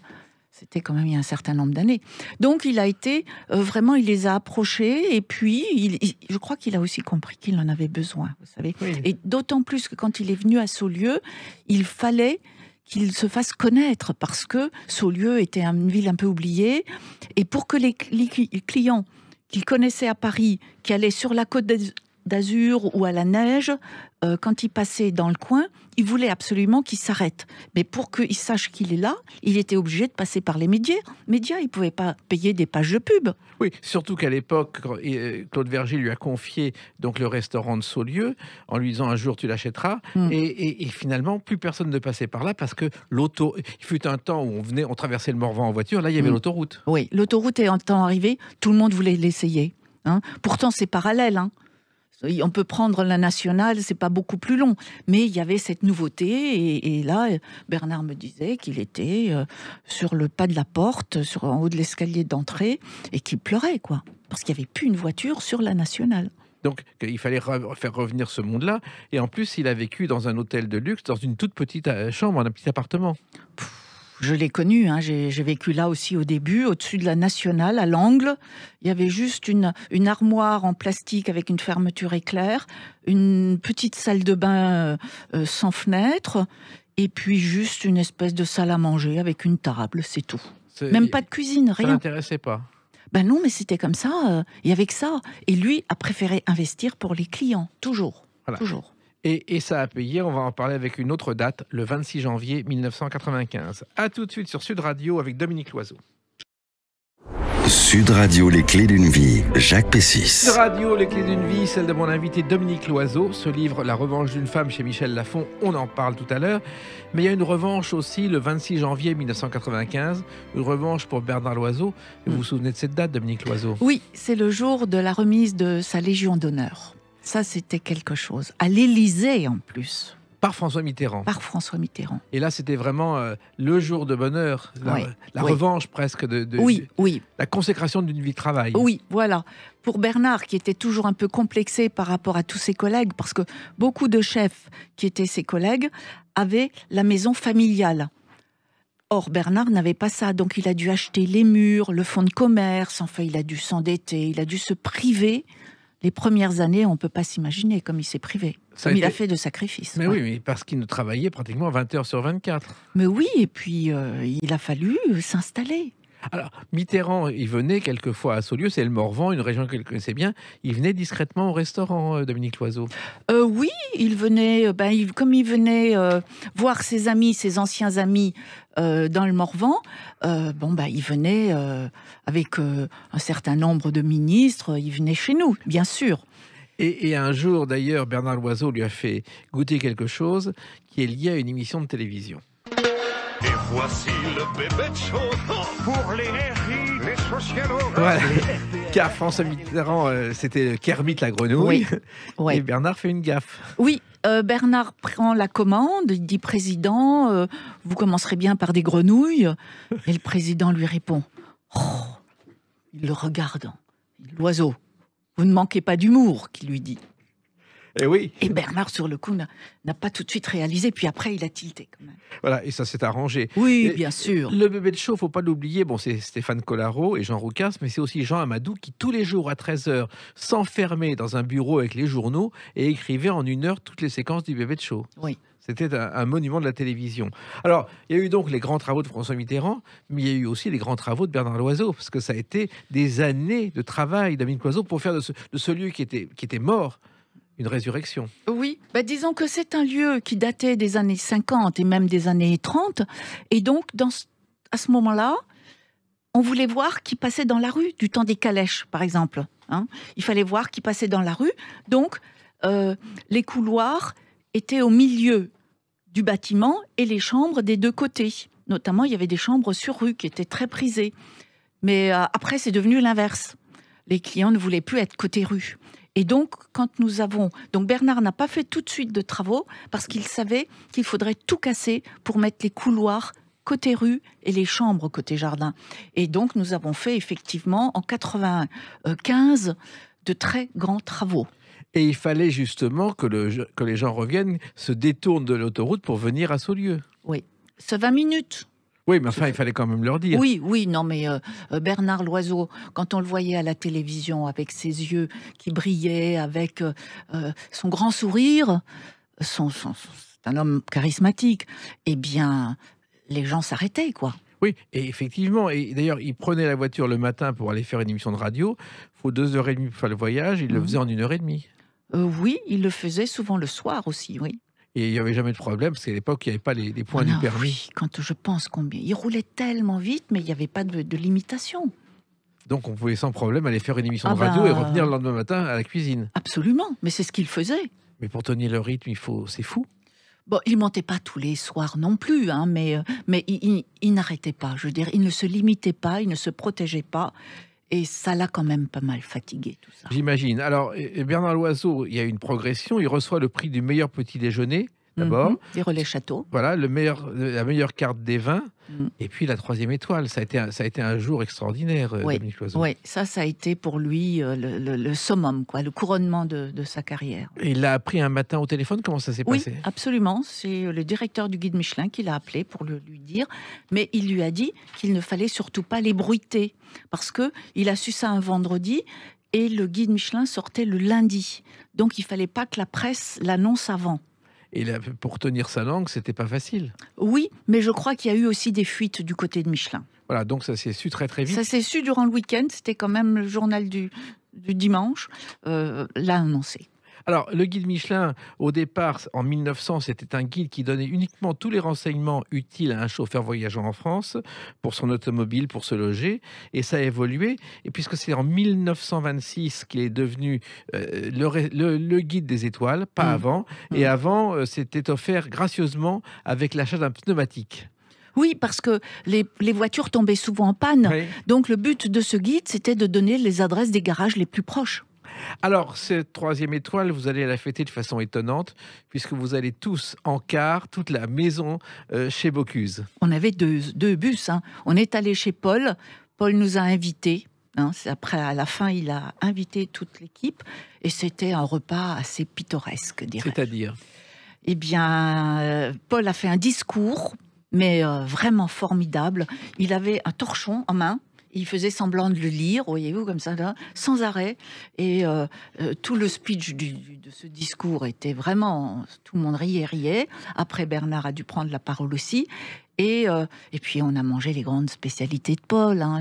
[SPEAKER 3] C'était quand même il y a un certain nombre d'années. Donc, il a été, vraiment, il les a approchés, et puis, je crois qu'il a aussi compris qu'il en avait besoin, vous savez.
[SPEAKER 2] Oui.
[SPEAKER 3] Et d'autant plus que quand il est venu à Saulieu, il fallait qu'il se fasse connaître, parce que Saulieu était une ville un peu oubliée, et pour que les clients qu'il connaissait à Paris, qui allaient sur la Côte d'Azur ou à la neige, quand il passait dans le coin, il voulait absolument qu'il s'arrête. Mais pour qu'il sache qu'il est là, il était obligé de passer par les médias. Il ne pouvait pas payer des pages de pub.
[SPEAKER 2] Oui, surtout qu'à l'époque, Claude Verger lui a confié donc le restaurant de Saulieu en lui disant un jour tu l'achèteras. Et finalement, plus personne ne passait par là parce que il fut un temps où on traversait le Morvan en voiture. Là, il y avait l'autoroute.
[SPEAKER 3] Oui, l'autoroute est en temps arrivé. Tout le monde voulait l'essayer. Pourtant, c'est parallèle. On peut prendre la nationale, c'est pas beaucoup plus long. Mais il y avait cette nouveauté. Et là, Bernard me disait qu'il était sur le pas de la porte, en haut de l'escalier d'entrée, et qu'il pleurait, quoi. Parce qu'il n'y avait plus une voiture sur la nationale.
[SPEAKER 2] Donc, il fallait faire revenir ce monde-là. Et en plus, il a vécu dans un hôtel de luxe, dans une toute petite chambre, un petit appartement.
[SPEAKER 3] Je l'ai connu, j'ai vécu là aussi au début, au-dessus de la Nationale, à l'angle. Il y avait juste une armoire en plastique avec une fermeture éclair, une petite salle de bain sans fenêtre, et puis juste une espèce de salle à manger avec une table, c'est tout. Même pas de cuisine, rien.
[SPEAKER 2] Ça l'intéressait pas.
[SPEAKER 3] Ben non, mais c'était comme ça, et avec ça. Et lui a préféré investir pour les clients, toujours.
[SPEAKER 2] Voilà.
[SPEAKER 3] Toujours.
[SPEAKER 2] Et ça a payé, on va en parler avec une autre date, le 26 janvier 1995. A tout de suite sur Sud Radio avec Dominique Loiseau.
[SPEAKER 1] Sud Radio, les clés d'une vie, Jacques Pessis.
[SPEAKER 2] Sud Radio, les clés d'une vie, celle de mon invité Dominique Loiseau. Ce livre, La revanche d'une femme chez Michel Lafon, on en parle tout à l'heure. Mais il y a une revanche aussi le 26 janvier 1995, une revanche pour Bernard Loiseau. Vous vous souvenez de cette date, Dominique Loiseau?
[SPEAKER 3] Oui, c'est le jour de la remise de sa Légion d'honneur. Ça, c'était quelque chose. À l'Élysée, en plus.
[SPEAKER 2] Par François Mitterrand.
[SPEAKER 3] Par François Mitterrand.
[SPEAKER 2] Et là, c'était vraiment le jour de bonheur, la revanche presque
[SPEAKER 3] oui.
[SPEAKER 2] La consécration d'une vie de travail.
[SPEAKER 3] Oui, voilà. Pour Bernard, qui était toujours un peu complexé par rapport à tous ses collègues, parce que beaucoup de chefs qui étaient ses collègues avaient la maison familiale. Or, Bernard n'avait pas ça, donc il a dû acheter les murs, le fonds de commerce, enfin, il a dû s'endetter, il a dû se priver. Les premières années, on ne peut pas s'imaginer comme il s'est privé. Il a fait de sacrifices.
[SPEAKER 2] Mais oui, mais parce qu'il ne travaillait pratiquement 20 heures sur 24.
[SPEAKER 3] Mais oui, et puis il a fallu s'installer.
[SPEAKER 2] Alors, Mitterrand, il venait quelquefois à Saulieu, c'est le Morvan, une région qu'il connaissait bien. Il venait discrètement au restaurant, Dominique Loiseau.
[SPEAKER 3] Oui, il venait, comme il venait voir ses amis, ses anciens amis dans le Morvan, il venait avec un certain nombre de ministres, il venait chez nous, bien sûr.
[SPEAKER 2] Et un jour, d'ailleurs, Bernard Loiseau lui a fait goûter quelque chose qui est lié à une émission de télévision.
[SPEAKER 5] Et voici le bébé de chaud pour l'énergie, les socialos.
[SPEAKER 2] Voilà. Car François Mitterrand, c'était Kermit la grenouille.
[SPEAKER 3] Oui.
[SPEAKER 2] Et Bernard fait une gaffe.
[SPEAKER 3] Oui, Bernard prend la commande, il dit « Président, vous commencerez bien par des grenouilles ». Et le président lui répond « Oh !» Il le regarde. « L'oiseau, vous ne manquez pas d'humour », qu'il lui dit.
[SPEAKER 2] Et oui.
[SPEAKER 3] Et Bernard, sur le coup, n'a pas tout de suite réalisé. Puis après, il a tilté quand même.
[SPEAKER 2] Voilà, et ça s'est arrangé.
[SPEAKER 3] Oui,
[SPEAKER 2] Et
[SPEAKER 3] bien sûr.
[SPEAKER 2] le bébé de show, faut pas l'oublier, bon, c'est Stéphane Collaro et Jean Roucas, mais c'est aussi Jean Amadou qui, tous les jours à 13h, s'enfermait dans un bureau avec les journaux et écrivait en 1 heure toutes les séquences du bébé de show.
[SPEAKER 3] Oui.
[SPEAKER 2] C'était un monument de la télévision. Alors, il y a eu donc les grands travaux de François Mitterrand, mais il y a eu aussi les grands travaux de Bernard Loiseau, parce que ça a été des années de travail d'Amine Loiseau pour faire de ce lieu qui était mort une résurrection.
[SPEAKER 3] Oui, disons que c'est un lieu qui datait des années 50 et même des années 30. Et donc, à ce moment-là, on voulait voir qui passait dans la rue, du temps des calèches, par exemple. Hein. Il fallait voir qui passait dans la rue. Donc, les couloirs étaient au milieu du bâtiment et les chambres des deux côtés. Notamment, il y avait des chambres sur rue qui étaient très prisées. Mais après, c'est devenu l'inverse. Les clients ne voulaient plus être côté rue. Et donc, donc Bernard n'a pas fait tout de suite de travaux parce qu'il savait qu'il faudrait tout casser pour mettre les couloirs côté rue et les chambres côté jardin. Et donc, nous avons fait effectivement en 95 de très grands travaux.
[SPEAKER 2] Et il fallait justement que les gens reviennent, se détournent de l'autoroute pour venir à Saulieu.
[SPEAKER 3] Oui, c'est 20 minutes.
[SPEAKER 2] Oui, mais enfin, il fallait quand même leur dire.
[SPEAKER 3] Oui, non, mais Bernard Loiseau, quand on le voyait à la télévision avec ses yeux qui brillaient, avec son grand sourire, c'est un homme charismatique, eh bien, les gens s'arrêtaient, quoi.
[SPEAKER 2] Oui, et effectivement, et d'ailleurs, il prenait la voiture le matin pour aller faire une émission de radio. Il faut 2h30 pour faire le voyage, il le faisait en 1h30.
[SPEAKER 3] Oui, il le faisait souvent le soir aussi, oui.
[SPEAKER 2] Et il n'y avait jamais de problème, parce qu'à l'époque, il n'y avait pas les points du permis.
[SPEAKER 3] Oui, quand je pense combien. Il roulait tellement vite, mais il n'y avait pas de limitation.
[SPEAKER 2] Donc on pouvait sans problème aller faire une émission de radio et revenir le lendemain matin à la cuisine.
[SPEAKER 3] Absolument, mais c'est ce qu'il faisait.
[SPEAKER 2] Mais pour tenir le rythme, c'est fou.
[SPEAKER 3] Bon, il montait pas tous les soirs non plus, hein, mais il n'arrêtait pas. Je veux dire, il ne se limitait pas, il ne se protégeait pas. Et ça l'a quand même pas mal fatigué, tout ça.
[SPEAKER 2] J'imagine. Alors, Bernard Loiseau, il y a une progression. Il reçoit le prix du meilleur petit déjeuner, d'abord.
[SPEAKER 3] Des Relais Châteaux.
[SPEAKER 2] Voilà, la meilleure carte des vins. Et puis la 3e étoile. Ça a été un jour extraordinaire, Dominique Loiseau.
[SPEAKER 3] Oui, ça a été pour lui le summum, quoi, le couronnement de sa carrière.
[SPEAKER 2] Et il l'a appris un matin au téléphone. Comment ça s'est passé ?
[SPEAKER 3] Oui, absolument. C'est le directeur du guide Michelin qui l'a appelé pour lui dire. Mais il lui a dit qu'il ne fallait surtout pas l'ébruiter. Parce qu'il a su ça un vendredi et le guide Michelin sortait le lundi. Donc il ne fallait pas que la presse l'annonce avant.
[SPEAKER 2] Et là, pour tenir sa langue, c'était pas facile.
[SPEAKER 3] Oui, mais je crois qu'il y a eu aussi des fuites du côté de Michelin.
[SPEAKER 2] Voilà, donc ça s'est su très très vite.
[SPEAKER 3] Ça s'est su durant le week-end. C'était quand même le journal du dimanche. L'a annoncé.
[SPEAKER 2] Alors, le guide Michelin, au départ, en 1900, c'était un guide qui donnait uniquement tous les renseignements utiles à un chauffeur voyageant en France, pour son automobile, pour se loger, et ça a évolué. Et puisque c'est en 1926 qu'il est devenu le guide des étoiles, pas avant, et avant, c'était offert gracieusement avec l'achat d'un pneumatique.
[SPEAKER 3] Oui, parce que les voitures tombaient souvent en panne. Oui. Donc, le but de ce guide, c'était de donner les adresses des garages les plus proches.
[SPEAKER 2] Alors, cette 3e étoile, vous allez la fêter de façon étonnante, puisque vous allez tous en car, toute la maison chez Bocuse.
[SPEAKER 3] On avait deux bus. Hein. On est allé chez Paul. Paul nous a invités. Hein. Après, à la fin, il a invité toute l'équipe. Et c'était un repas assez pittoresque, dirais-je.
[SPEAKER 2] C'est-à-dire ?
[SPEAKER 3] Eh bien, Paul a fait un discours, mais vraiment formidable. Il avait un torchon en main. Il faisait semblant de le lire, voyez-vous, comme ça, là, sans arrêt. Et tout le speech de ce discours était vraiment... Tout le monde riait. Après, Bernard a dû prendre la parole aussi. Et puis, on a mangé les grandes spécialités de Paul. Hein.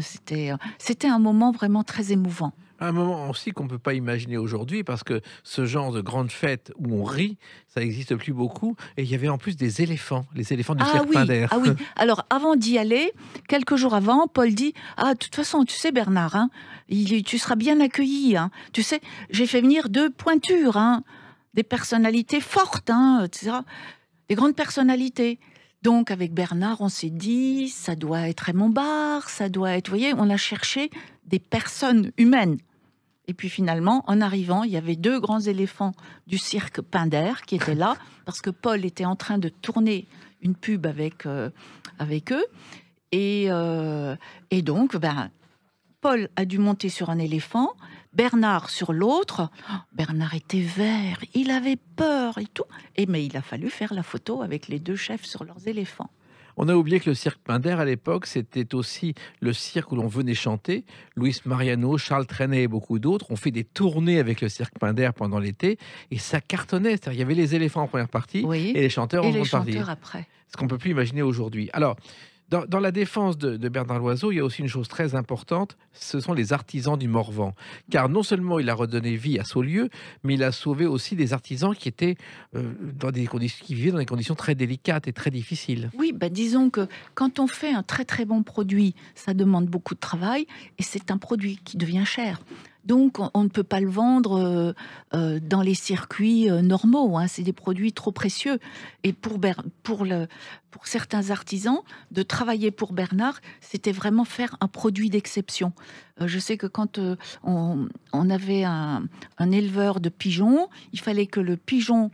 [SPEAKER 3] C'était un moment vraiment très émouvant.
[SPEAKER 2] Un moment aussi qu'on ne peut pas imaginer aujourd'hui, parce que ce genre de grande fête où on rit, ça n'existe plus beaucoup. Et il y avait en plus des éléphants, les éléphants du cirque Pinder.
[SPEAKER 3] Ah oui, alors avant d'y aller, quelques jours avant, Paul dit « Ah, de toute façon, tu sais Bernard, hein, tu seras bien accueilli. Hein. Tu sais, j'ai fait venir 2 pointures, hein, des personnalités fortes, hein, etc. Des grandes personnalités. » Donc, avec Bernard, on s'est dit, ça doit être Raymond Barre, ça doit être... Vous voyez, on a cherché des personnes humaines. Et puis finalement, en arrivant, il y avait 2 grands éléphants du cirque Pinder qui étaient là, parce que Paul était en train de tourner une pub avec eux. Et donc, Paul a dû monter sur un éléphant, Bernard sur l'autre. Bernard était vert, il avait peur et tout. Mais il a fallu faire la photo avec les deux chefs sur leurs éléphants.
[SPEAKER 2] On a oublié que le cirque Pinder, à l'époque, c'était aussi le cirque où l'on venait chanter. Luis Mariano, Charles Trenet et beaucoup d'autres ont fait des tournées avec le cirque Pinder pendant l'été et ça cartonnait. C'est-à-dire, il y avait les éléphants en première partie et les chanteurs en seconde partie.
[SPEAKER 3] Après.
[SPEAKER 2] Ce qu'on ne peut plus imaginer aujourd'hui. Alors, dans la défense de Bernard Loiseau, il y a aussi une chose très importante, ce sont les artisans du Morvan. Car non seulement il a redonné vie à Saulieu, mais il a sauvé aussi des artisans qui étaient qui vivaient dans des conditions très délicates et très difficiles.
[SPEAKER 3] Oui, disons que quand on fait un très très bon produit, ça demande beaucoup de travail et c'est un produit qui devient cher. Donc, on ne peut pas le vendre dans les circuits normaux. C'est des produits trop précieux. Et pour certains artisans, de travailler pour Bernard, c'était vraiment faire un produit d'exception. Je sais que quand on avait un éleveur de pigeons, il fallait que le pigeon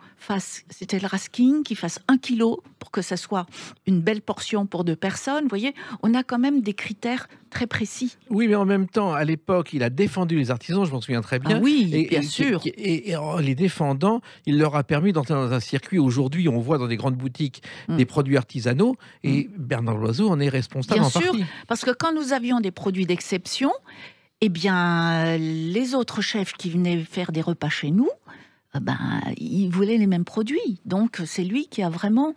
[SPEAKER 3] c'était le rasking, qu'il fasse 1 kilo pour que ça soit une belle portion pour 2 personnes. Vous voyez, on a quand même des critères très précis.
[SPEAKER 2] Oui, mais en même temps, à l'époque, il a défendu les artisans, je m'en souviens très bien.
[SPEAKER 3] Ah oui, bien sûr.
[SPEAKER 2] Et en les défendant, il leur a permis d'entrer dans un circuit. Aujourd'hui, on voit dans des grandes boutiques des produits artisanaux et Bernard Loiseau en est responsable en partie.
[SPEAKER 3] Bien sûr, parce que quand nous avions des produits d'exception, les autres chefs qui venaient faire des repas chez nous, ils voulaient les mêmes produits. Donc, c'est lui qui a vraiment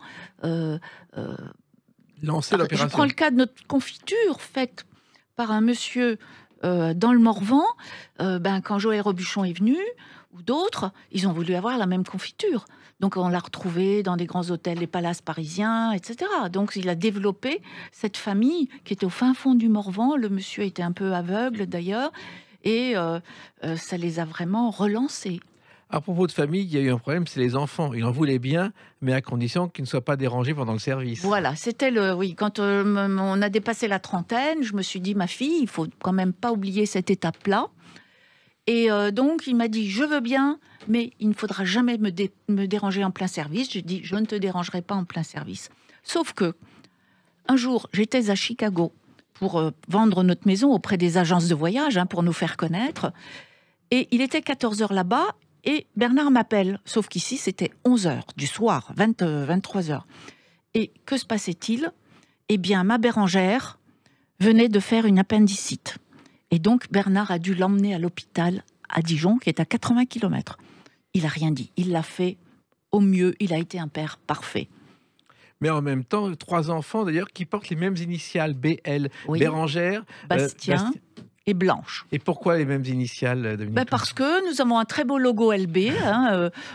[SPEAKER 2] lancé l'opération.
[SPEAKER 3] Je prends le cas de notre confiture faite par un monsieur dans le Morvan. Quand Joël Robuchon est venu, ou d'autres, ils ont voulu avoir la même confiture. Donc, on l'a retrouvé dans des grands hôtels, les palaces parisiens, etc. Donc, il a développé cette famille qui était au fin fond du Morvan. Le monsieur était un peu aveugle, d'ailleurs. Et ça les a vraiment relancés.
[SPEAKER 2] À propos de famille, il y a eu un problème, c'est les enfants. Il en voulait bien, mais à condition qu'ils ne soient pas dérangés pendant le service.
[SPEAKER 3] Voilà, c'était quand on a dépassé la trentaine, je me suis dit, ma fille, il faut quand même pas oublier cette étape-là. Et donc, il m'a dit, je veux bien, mais il ne faudra jamais me déranger en plein service. J'ai dit, je ne te dérangerai pas en plein service. Sauf que, un jour, j'étais à Chicago pour vendre notre maison auprès des agences de voyage, pour nous faire connaître. Et il était 14h là-bas, et Bernard m'appelle. Sauf qu'ici, c'était 11h du soir, 23h. Et que se passait-il ? Eh bien, ma Bérangère venait de faire une appendicite. Et donc, Bernard a dû l'emmener à l'hôpital à Dijon, qui est à 80 km. Il n'a rien dit. Il l'a fait au mieux. Il a été un père parfait.
[SPEAKER 2] Mais en même temps, 3 enfants, d'ailleurs, qui portent les mêmes initiales, BL.
[SPEAKER 3] Oui.
[SPEAKER 2] Bérangère,
[SPEAKER 3] Bastien et Blanche.
[SPEAKER 2] Et pourquoi les mêmes initiales, Dominique ?
[SPEAKER 3] Parce que nous avons un très beau logo LB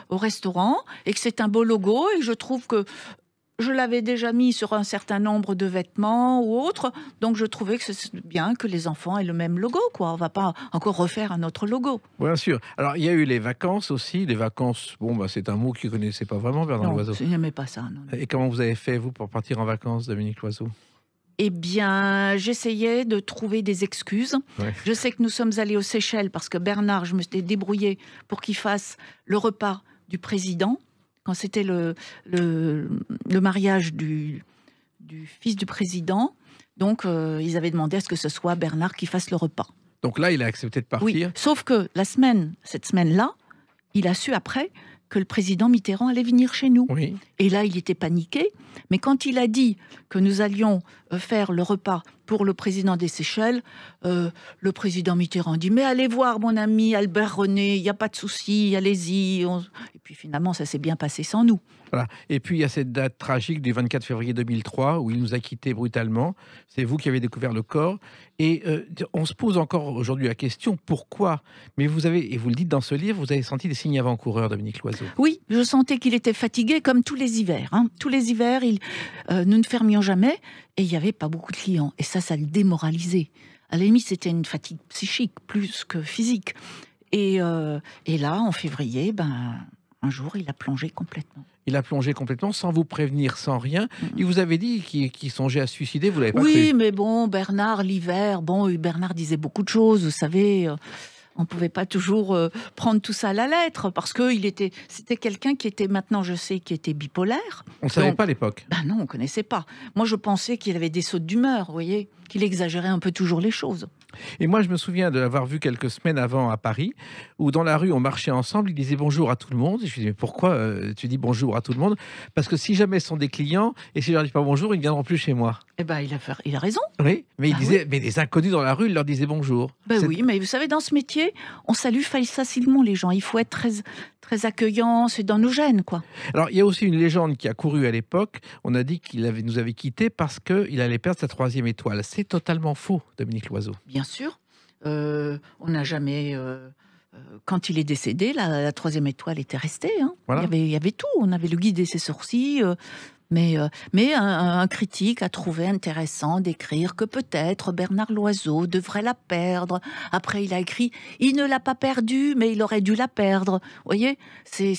[SPEAKER 3] au restaurant, et que c'est un beau logo, et je trouve que je l'avais déjà mis sur un certain nombre de vêtements ou autres, donc je trouvais que c'est bien que les enfants aient le même logo, quoi. On ne va pas encore refaire un autre logo.
[SPEAKER 2] Bien sûr. Alors, il y a eu les vacances aussi. Les vacances, c'est un mot qu'il ne connaissait pas vraiment, Bernard Loiseau.
[SPEAKER 3] Non, je n'aimais pas ça. Non.
[SPEAKER 2] Et comment vous avez fait, vous, pour partir en vacances, Dominique Loiseau ?
[SPEAKER 3] Eh bien, j'essayais de trouver des excuses. Ouais. Je sais que nous sommes allés aux Seychelles parce que Bernard, je me suis débrouillée pour qu'il fasse le repas du président, quand c'était le mariage du fils du président. Donc, ils avaient demandé à ce que ce soit Bernard qui fasse le repas.
[SPEAKER 2] Donc là, il a accepté de partir.
[SPEAKER 3] Oui, sauf que cette semaine-là, il a su après que le président Mitterrand allait venir chez nous.
[SPEAKER 2] Oui.
[SPEAKER 3] Et là, il était paniqué. Mais quand il a dit que nous allions faire le repas pour le président des Seychelles, le président Mitterrand dit « Mais allez voir mon ami Albert René, il n'y a pas de souci, allez-y. » Et puis finalement, ça s'est bien passé sans nous.
[SPEAKER 2] Voilà. Et puis, il y a cette date tragique du 24 février 2003 où il nous a quittés brutalement. C'est vous qui avez découvert le corps. Et on se pose encore aujourd'hui la question, pourquoi ? Mais vous avez, et vous le dites dans ce livre, vous avez senti des signes avant-coureurs, Dominique Loiseau.
[SPEAKER 3] Oui, je sentais qu'il était fatigué comme tous les hivers. Tous les hivers, nous ne fermions jamais et il n'y avait pas beaucoup de clients. Et ça le démoralisait. À la limite, c'était une fatigue psychique plus que physique. Et là, en février, un jour, il a plongé complètement.
[SPEAKER 2] Il a plongé complètement sans vous prévenir, sans rien. Il vous avait dit qu'il songeait à se suicider, vous l'avez pas cru.
[SPEAKER 3] Oui, mais bon, Bernard, l'hiver, Bernard disait beaucoup de choses, vous savez. On ne pouvait pas toujours prendre tout ça à la lettre, parce que c'était quelqu'un qui était, maintenant je sais, qui était bipolaire.
[SPEAKER 2] On ne savait pas à l'époque.
[SPEAKER 3] Non, on ne connaissait pas. Moi, je pensais qu'il avait des sautes d'humeur, vous voyez, qu'il exagérait un peu toujours les choses.
[SPEAKER 2] Et moi, je me souviens de l'avoir vu quelques semaines avant à Paris, où dans la rue, on marchait ensemble, il disait bonjour à tout le monde. Et je lui dis, mais pourquoi tu dis bonjour à tout le monde? Parce que si jamais ce sont des clients, et si je leur dis pas bonjour, ils ne viendront plus chez moi.
[SPEAKER 3] Eh ben, il a raison.
[SPEAKER 2] Oui, mais il
[SPEAKER 3] Ah
[SPEAKER 2] disait, mais des inconnus dans la rue, il leur disait bonjour.
[SPEAKER 3] Ben oui, mais vous savez, dans ce métier, on salue facilement les gens. Il faut être très, très accueillant, c'est dans nos gènes, quoi.
[SPEAKER 2] Alors, il y a aussi une légende qui a couru à l'époque. On a dit nous avait quittés parce qu'il allait perdre sa 3e étoile. C'est totalement faux, Dominique Loiseau.
[SPEAKER 3] Bien sûr. On n'a jamais... quand il est décédé, la 3e étoile était restée. Hein.
[SPEAKER 2] Voilà.
[SPEAKER 3] Il y avait tout. On avait le guide et ses sourcils. Mais un critique a trouvé intéressant d'écrire que peut-être Bernard Loiseau devrait la perdre. Après, il a écrit « Il ne l'a pas perdue, mais il aurait dû la perdre ». Vous voyez, c'est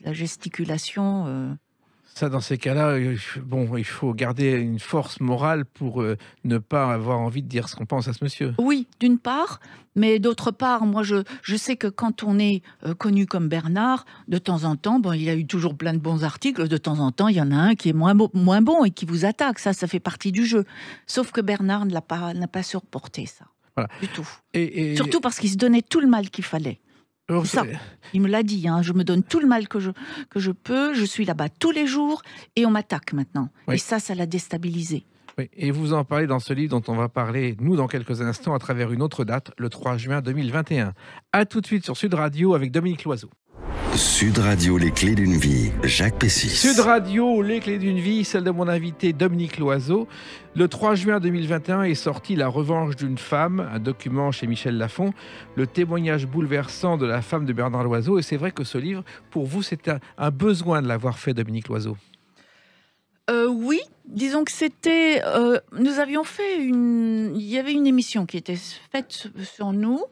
[SPEAKER 3] la gesticulation...
[SPEAKER 2] Ça, dans ces cas-là, bon, il faut garder une force morale pour ne pas avoir envie de dire ce qu'on pense à ce monsieur.
[SPEAKER 3] Oui, d'une part, mais d'autre part, moi, je sais que quand on est connu comme Bernard, de temps en temps, bon, il y a eu toujours plein de bons articles, de temps en temps, il y en a un qui est moins bon et qui vous attaque. Ça fait partie du jeu. Sauf que Bernard n'a pas supporté ça,
[SPEAKER 2] voilà.
[SPEAKER 3] Du tout.
[SPEAKER 2] Et...
[SPEAKER 3] Surtout parce qu'il se donnait tout le mal qu'il fallait.
[SPEAKER 2] Alors,
[SPEAKER 3] ça. Il me l'a dit, hein, je me donne tout le mal que je peux, je suis là-bas tous les jours et on m'attaque maintenant.
[SPEAKER 2] Oui.
[SPEAKER 3] Et ça l'a déstabilisé.
[SPEAKER 2] Oui, et vous en parlez dans ce livre dont on va parler, nous, dans quelques instants, à travers une autre date, le 3 juin 2021. A tout de suite sur Sud Radio avec Dominique Loiseau.
[SPEAKER 1] Sud Radio, les clés d'une vie, Jacques Pessis.
[SPEAKER 2] Sud Radio, les clés d'une vie, celle de mon invité Dominique Loiseau. Le 3 juin 2021 est sorti La revanche d'une femme, un document chez Michel Lafon, le témoignage bouleversant de la femme de Bernard Loiseau. Et c'est vrai que ce livre, pour vous, c'est un besoin de l'avoir fait, Dominique Loiseau.
[SPEAKER 3] Oui, disons que c'était... nous avions fait il y avait une émission qui était faite sur nous,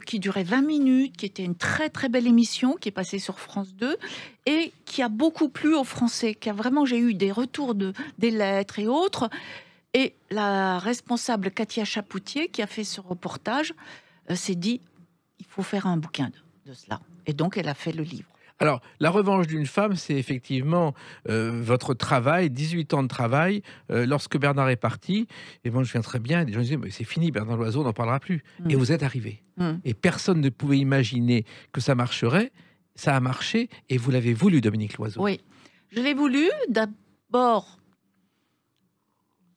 [SPEAKER 3] qui durait 20 minutes, qui était une très très belle émission, qui est passée sur France 2, et qui a beaucoup plu aux Français, j'ai eu des retours des lettres et autres, et la responsable Katia Chapoutier, qui a fait ce reportage, s'est dit, il faut faire un bouquin de cela. Et donc elle a fait le livre.
[SPEAKER 2] Alors, La revanche d'une femme, c'est effectivement votre travail, 18 ans de travail. Lorsque Bernard est parti, et moi je viens très bien, les gens disaient, mais c'est fini, Bernard Loiseau, on n'en parlera plus. Et vous êtes arrivé. Et personne ne pouvait imaginer que ça marcherait. Ça a marché, et vous l'avez voulu, Dominique Loiseau.
[SPEAKER 3] Oui, je l'ai voulu. D'abord,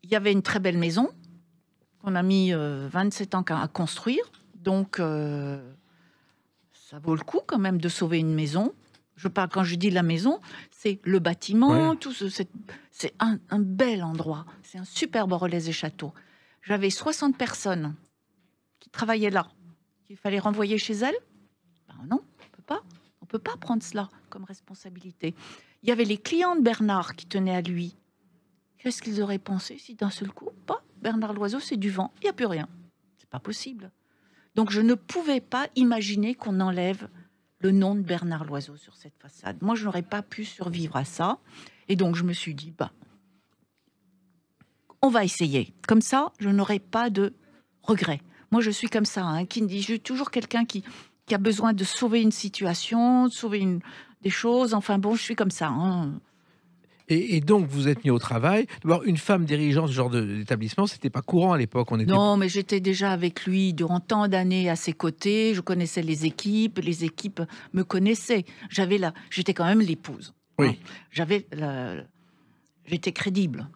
[SPEAKER 3] il y avait une très belle maison qu'on a mis 27 ans à construire. Donc, ça vaut le coup quand même de sauver une maison. Quand je dis la maison, c'est le bâtiment, tout c'est un bel endroit. C'est un superbe relais et château. J'avais 60 personnes qui travaillaient là, qu'il fallait renvoyer chez elles. Ben non, on peut pas prendre cela comme responsabilité. Il y avait les clients de Bernard qui tenaient à lui. Qu'est-ce qu'ils auraient pensé si d'un seul coup, Bernard Loiseau, c'est du vent, il n'y a plus rien. C'est pas possible. Donc je ne pouvais pas imaginer qu'on enlève le nom de Bernard Loiseau sur cette façade. Moi, je n'aurais pas pu survivre à ça. Et donc, je me suis dit, on va essayer. Comme ça, je n'aurai pas de regrets. Moi, je suis comme ça. Je suis toujours quelqu'un qui a besoin de sauver une situation, de sauver des choses. Enfin bon, je suis comme ça.
[SPEAKER 2] Et donc, vous êtes mis au travail. D'abord, une femme dirigeant ce genre d'établissement, c'était pas courant à l'époque.
[SPEAKER 3] Non, mais j'étais déjà avec lui durant tant d'années à ses côtés. Je connaissais les équipes me connaissaient. J'étais quand même l'épouse.
[SPEAKER 2] Oui.
[SPEAKER 3] J'étais crédible.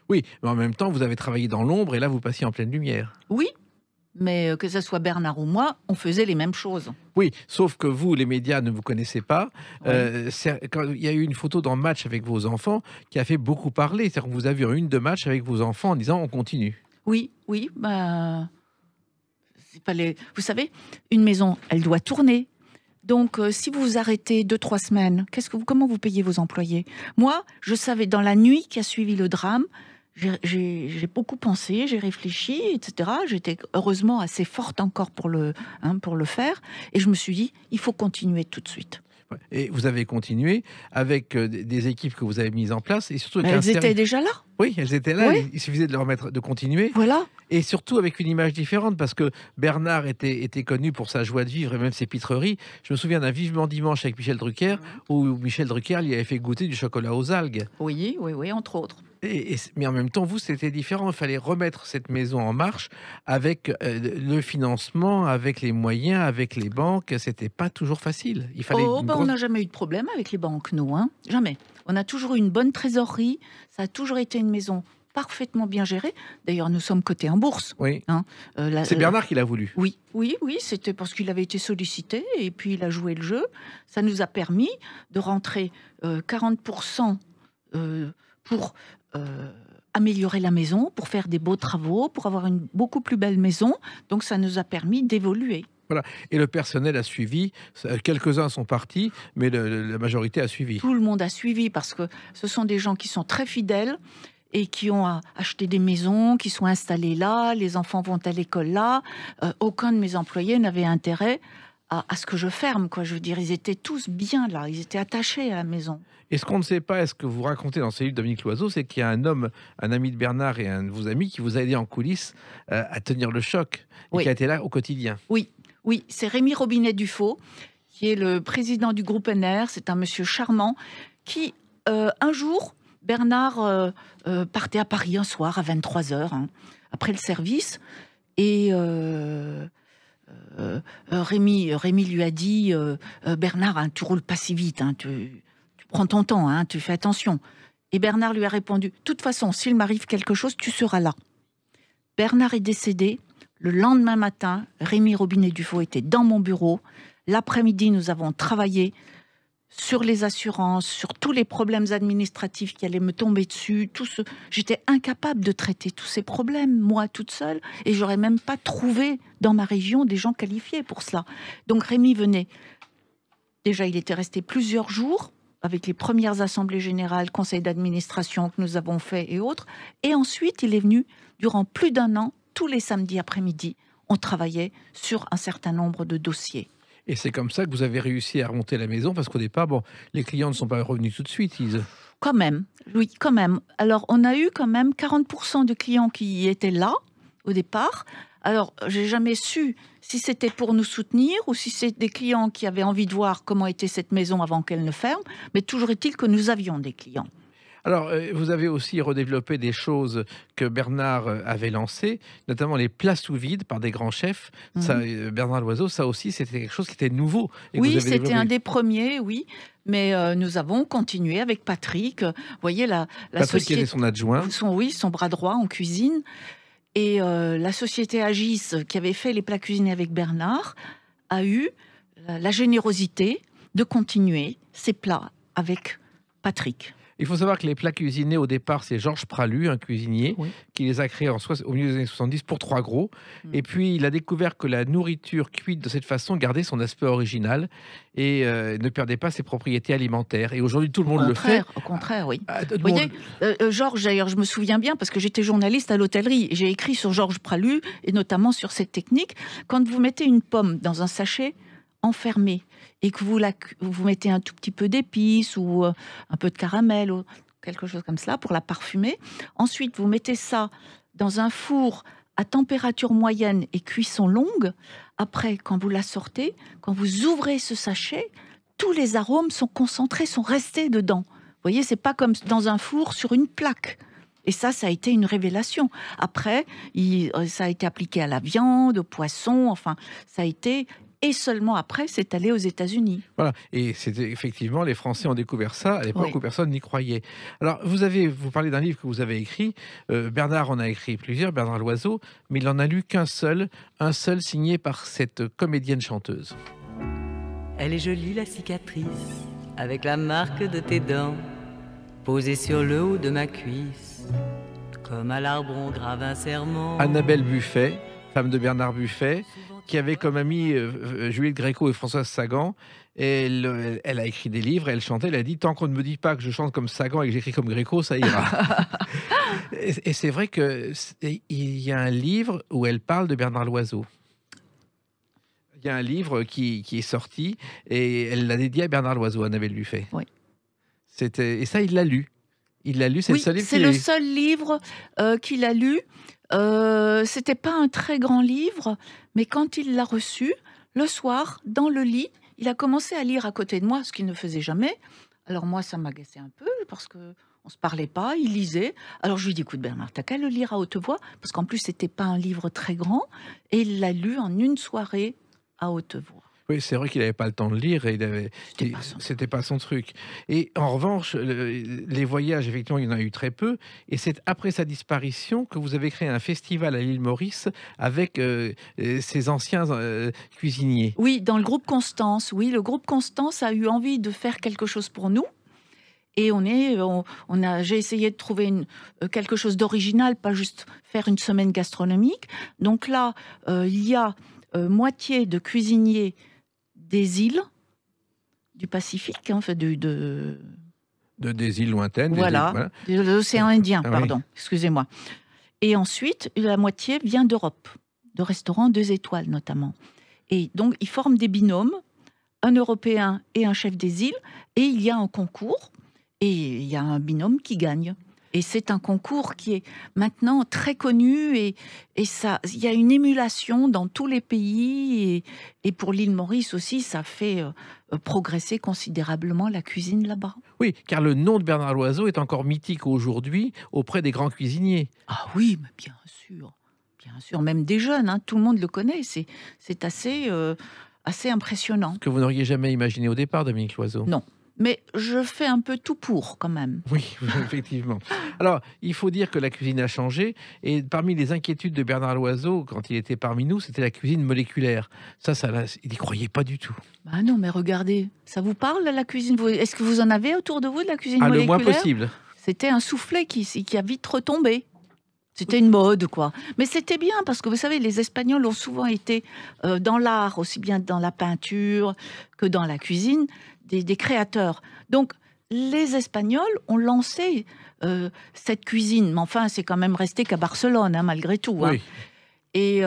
[SPEAKER 2] Oui, mais en même temps, vous avez travaillé dans l'ombre et là, vous passiez en pleine lumière.
[SPEAKER 3] Oui, mais que ce soit Bernard ou moi, on faisait les mêmes choses.
[SPEAKER 2] Oui, sauf que vous, les médias, ne vous connaissez pas.
[SPEAKER 3] Oui.
[SPEAKER 2] Il y a eu une photo dans Match avec vos enfants qui a fait beaucoup parler. C'est-à-dire qu'on vous a vu en une de Match avec vos enfants en disant « on continue ».
[SPEAKER 3] Oui, vous savez, une maison, elle doit tourner. Donc, si vous vous arrêtez 2-3 semaines, comment vous payez vos employés? Moi, je savais dans la nuit qui a suivi le drame, j'ai beaucoup pensé, j'ai réfléchi, etc. J'étais heureusement assez forte encore pour le faire. Et je me suis dit, il faut continuer tout de suite.
[SPEAKER 2] Et vous avez continué avec des équipes que vous avez mises en place. Et surtout
[SPEAKER 3] elles étaient déjà là.
[SPEAKER 2] Oui, elles étaient là.
[SPEAKER 3] Oui.
[SPEAKER 2] Il suffisait de continuer.
[SPEAKER 3] Voilà.
[SPEAKER 2] Et surtout avec une image différente, parce que Bernard était connu pour sa joie de vivre et même ses pitreries. Je me souviens d'un Vivement Dimanche avec Michel Drucker, où Michel Drucker lui avait fait goûter du chocolat aux algues.
[SPEAKER 3] Oui, entre autres.
[SPEAKER 2] Mais en même temps, vous, c'était différent. Il fallait remettre cette maison en marche avec le financement, avec les moyens, avec les banques. C'était pas toujours facile. Il fallait
[SPEAKER 3] On n'a jamais eu de problème avec les banques, nous. Hein, jamais. On a toujours eu une bonne trésorerie. Ça a toujours été une maison parfaitement bien gérée. D'ailleurs, nous sommes cotés en bourse.
[SPEAKER 2] Oui.
[SPEAKER 3] Hein,
[SPEAKER 2] c'est Bernard qui l'a voulu.
[SPEAKER 3] Oui, c'était parce qu'il avait été sollicité et puis il a joué le jeu. Ça nous a permis de rentrer 40% pour améliorer la maison, pour faire des beaux travaux, pour avoir une beaucoup plus belle maison. Donc ça nous a permis d'évoluer.
[SPEAKER 2] Voilà. Et le personnel a suivi. Quelques-uns sont partis, mais la majorité a suivi.
[SPEAKER 3] Tout le monde a suivi parce que ce sont des gens qui sont très fidèles et qui ont acheté des maisons, qui sont installés là, les enfants vont à l'école là. Aucun de mes employés n'avait intérêt à ce que je ferme, quoi. Je veux dire, ils étaient tous bien là, ils étaient attachés à la maison.
[SPEAKER 2] Et ce qu'on ne sait pas, est-ce que vous racontez dans ce livre, Dominique Loiseau, c'est qu'il y a un homme, un ami de Bernard et un de vos amis qui vous a aidé en coulisses à tenir le choc, et qui a été là au quotidien.
[SPEAKER 3] Oui, c'est Rémi Robinet-Dufaux, qui est le président du groupe NR. C'est un monsieur charmant qui, un jour, Bernard partait à Paris un soir à 23h, après le service, et Rémi lui a dit Bernard, tu roules pas si vite, tu prends ton temps, tu fais attention. Et Bernard lui a répondu, de toute façon, s'il m'arrive quelque chose, tu seras là. Bernard est décédé. Le lendemain matin, Rémi Robinet-Dufaux était dans mon bureau. L'après-midi, nous avons travaillé sur les assurances, sur tous les problèmes administratifs qui allaient me tomber dessus. J'étais incapable de traiter tous ces problèmes, moi, toute seule. Et j'aurais même pas trouvé dans ma région des gens qualifiés pour cela. Donc Rémi venait. Déjà, il était resté plusieurs jours avec les premières assemblées générales, conseils d'administration que nous avons fait et autres. Et ensuite, il est venu durant plus d'un an, tous les samedis après-midi. On travaillait sur un certain nombre de dossiers.
[SPEAKER 2] Et c'est comme ça que vous avez réussi à remonter la maison, parce qu'au départ, les clients ne sont pas revenus tout de suite.
[SPEAKER 3] Quand même, oui, quand même. Alors, on a eu quand même 40% de clients qui étaient là, au départ. Alors, j'ai jamais su si c'était pour nous soutenir ou si c'est des clients qui avaient envie de voir comment était cette maison avant qu'elle ne ferme. Mais toujours est-il que nous avions des clients.
[SPEAKER 2] Alors, vous avez aussi redéveloppé des choses que Bernard avait lancées, notamment les plats sous vide par des grands chefs. Ça, Bernard Loiseau, ça aussi, c'était quelque chose qui était nouveau.
[SPEAKER 3] Oui, c'était un des premiers, oui. Mais nous avons continué avec Patrick. Vous voyez, la
[SPEAKER 2] Patrick
[SPEAKER 3] société,
[SPEAKER 2] qui était son adjoint.
[SPEAKER 3] Son bras droit en cuisine. Et la société Agis, qui avait fait les plats cuisinés avec Bernard, a eu la générosité de continuer ses plats avec Patrick.
[SPEAKER 2] Il faut savoir que les plats cuisinés, au départ, c'est Georges Pralu, un cuisinier, qui les a créés au milieu des années 70 pour 3 gros. Et puis, il a découvert que la nourriture cuite de cette façon gardait son aspect original et ne perdait pas ses propriétés alimentaires. Et aujourd'hui, tout le monde le fait.
[SPEAKER 3] Au contraire, oui. Vous voyez, Georges, d'ailleurs, je me souviens bien, parce que j'étais journaliste à l'hôtellerie, et j'ai écrit sur Georges Pralu, et notamment sur cette technique. Quand vous mettez une pomme dans un sachet enfermé, et que vous mettez un tout petit peu d'épices ou un peu de caramel ou quelque chose comme cela pour la parfumer. Ensuite, vous mettez ça dans un four à température moyenne et cuisson longue. Après, quand vous la sortez, quand vous ouvrez ce sachet, tous les arômes sont concentrés, sont restés dedans. Vous voyez, c'est pas comme dans un four sur une plaque. Et ça a été une révélation. Après, ça a été appliqué à la viande, au poisson, enfin, ça a été... Et seulement après, c'est allé aux États-Unis.
[SPEAKER 2] Voilà. Et c'était effectivement, les Français ont découvert ça à l'époque où personne n'y croyait. Alors, vous parlez d'un livre que vous avez écrit. Bernard en a écrit plusieurs, Bernard Loiseau, mais il n'en a lu qu'un seul, signé par cette comédienne chanteuse.
[SPEAKER 6] Elle est jolie, la cicatrice, avec la marque de tes dents, posée sur le haut de ma cuisse, comme à l'arbre on grave un serment.
[SPEAKER 2] Annabelle Buffet, femme de Bernard Buffet, qui avait comme amie Juliette Gréco et Françoise Sagan. Et elle a écrit des livres, elle chantait, elle a dit « Tant qu'on ne me dit pas que je chante comme Sagan et que j'écris comme Gréco, ça ira. » Et c'est vrai qu'il y a un livre où elle parle de Bernard Loiseau. Il y a un livre qui est sorti et elle l'a dédié à Bernard Loiseau, Annabelle Buffet.
[SPEAKER 3] Oui.
[SPEAKER 2] Et ça, il l'a lu. Il l'a lu, c'est
[SPEAKER 3] oui,
[SPEAKER 2] le seul livre
[SPEAKER 3] c'est le seul livre qu'il a lu. C'était pas un très grand livre, mais quand il l'a reçu, le soir, dans le lit, il a commencé à lire à côté de moi, ce qu'il ne faisait jamais. Alors moi, ça m'agaçait un peu, parce que On se parlait pas, il lisait. Alors je lui dis, écoute Bernard, t'as qu'à le lire à haute voix, parce qu'en plus c'était pas un livre très grand, et il l'a lu en une soirée à haute voix.
[SPEAKER 2] Oui, c'est vrai qu'il n'avait pas le temps de lire et c'était pas son truc. Et en revanche, les voyages, effectivement, il y en a eu très peu. Et c'est après sa disparition que vous avez créé un festival à l'île Maurice avec ces anciens cuisiniers.
[SPEAKER 3] Oui, dans le groupe Constance. Oui, le groupe Constance a eu envie de faire quelque chose pour nous. Et j'ai essayé de trouver quelque chose d'original, pas juste faire une semaine gastronomique. Donc là, il y a moitié de cuisiniers des îles du Pacifique, hein, des
[SPEAKER 2] îles lointaines.
[SPEAKER 3] Voilà, de l'océan Indien,
[SPEAKER 2] Ah,
[SPEAKER 3] pardon,
[SPEAKER 2] oui.
[SPEAKER 3] excusez-moi. Et ensuite, la moitié vient d'Europe, de restaurants 2 étoiles notamment. Et donc, ils forment des binômes, un Européen et un chef des îles, et il y a un concours, et il y a un binôme qui gagne. Et c'est un concours qui est maintenant très connu, et ça, il y a une émulation dans tous les pays, et pour l'île Maurice aussi, ça fait progresser considérablement la cuisine là-bas.
[SPEAKER 2] Oui, car le nom de Bernard Loiseau est encore mythique aujourd'hui auprès des grands cuisiniers.
[SPEAKER 3] Ah oui, mais bien sûr, même des jeunes, hein, tout le monde le connaît, c'est assez impressionnant.
[SPEAKER 2] Ce que vous n'auriez jamais imaginé au départ, Dominique Loiseau.
[SPEAKER 3] Non. Mais je fais un peu tout pour, quand même.
[SPEAKER 2] Oui, effectivement. Alors, il faut dire que la cuisine a changé. Et parmi les inquiétudes de Bernard Loiseau, quand il était parmi nous, c'était la cuisine moléculaire. Il n'y croyait pas du tout.
[SPEAKER 3] Bah non, mais regardez, ça vous parle, la cuisine? Est-ce que vous en avez autour de vous, de la cuisine
[SPEAKER 2] Le
[SPEAKER 3] moléculaire?
[SPEAKER 2] moins possible.
[SPEAKER 3] C'était un soufflet qui a vite retombé. C'était une mode, quoi. Mais c'était bien, parce que vous savez, les Espagnols ont souvent été dans l'art, aussi bien dans la peinture que dans la cuisine, des créateurs. Donc, les Espagnols ont lancé cette cuisine. Mais enfin, c'est quand même resté qu'à Barcelone, hein, malgré tout. Hein.
[SPEAKER 2] Oui.
[SPEAKER 3] Et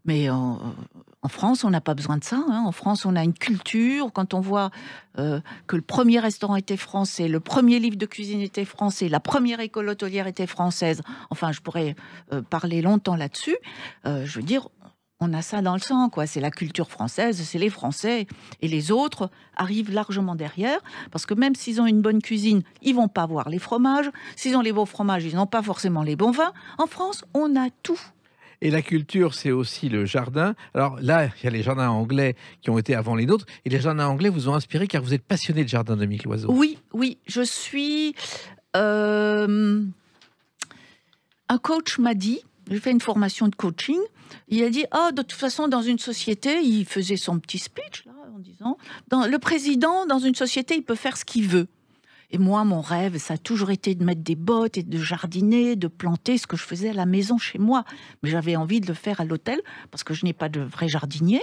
[SPEAKER 3] mais en France, on n'a pas besoin de ça. Hein. En France, on a une culture. Quand on voit que le premier restaurant était français, le premier livre de cuisine était français, la première école hôtelière était française. Enfin, je pourrais parler longtemps là-dessus. Je veux dire, on a ça dans le sang, quoi. C'est la culture française, c'est les Français. Et les autres arrivent largement derrière, parce que même s'ils ont une bonne cuisine, ils vont pas avoir les fromages. S'ils ont les bons fromages, ils n'ont pas forcément les bons vins. En France, on a tout.
[SPEAKER 2] Et la culture, c'est aussi le jardin. Alors là, il y a les jardins anglais qui ont été avant les nôtres. Et les jardins anglais vous ont inspiré car vous êtes passionné de jardin, Dominique Loiseau.
[SPEAKER 3] Oui, je suis... un coach m'a dit, j'ai fait une formation de coaching, il a dit, de toute façon, dans une société, il faisait son petit speech, là, en disant, le président, dans une société, il peut faire ce qu'il veut. Et moi, mon rêve, ça a toujours été de mettre des bottes et de jardiner, de planter ce que je faisais à la maison chez moi. Mais j'avais envie de le faire à l'hôtel parce que je n'ai pas de vrai jardinier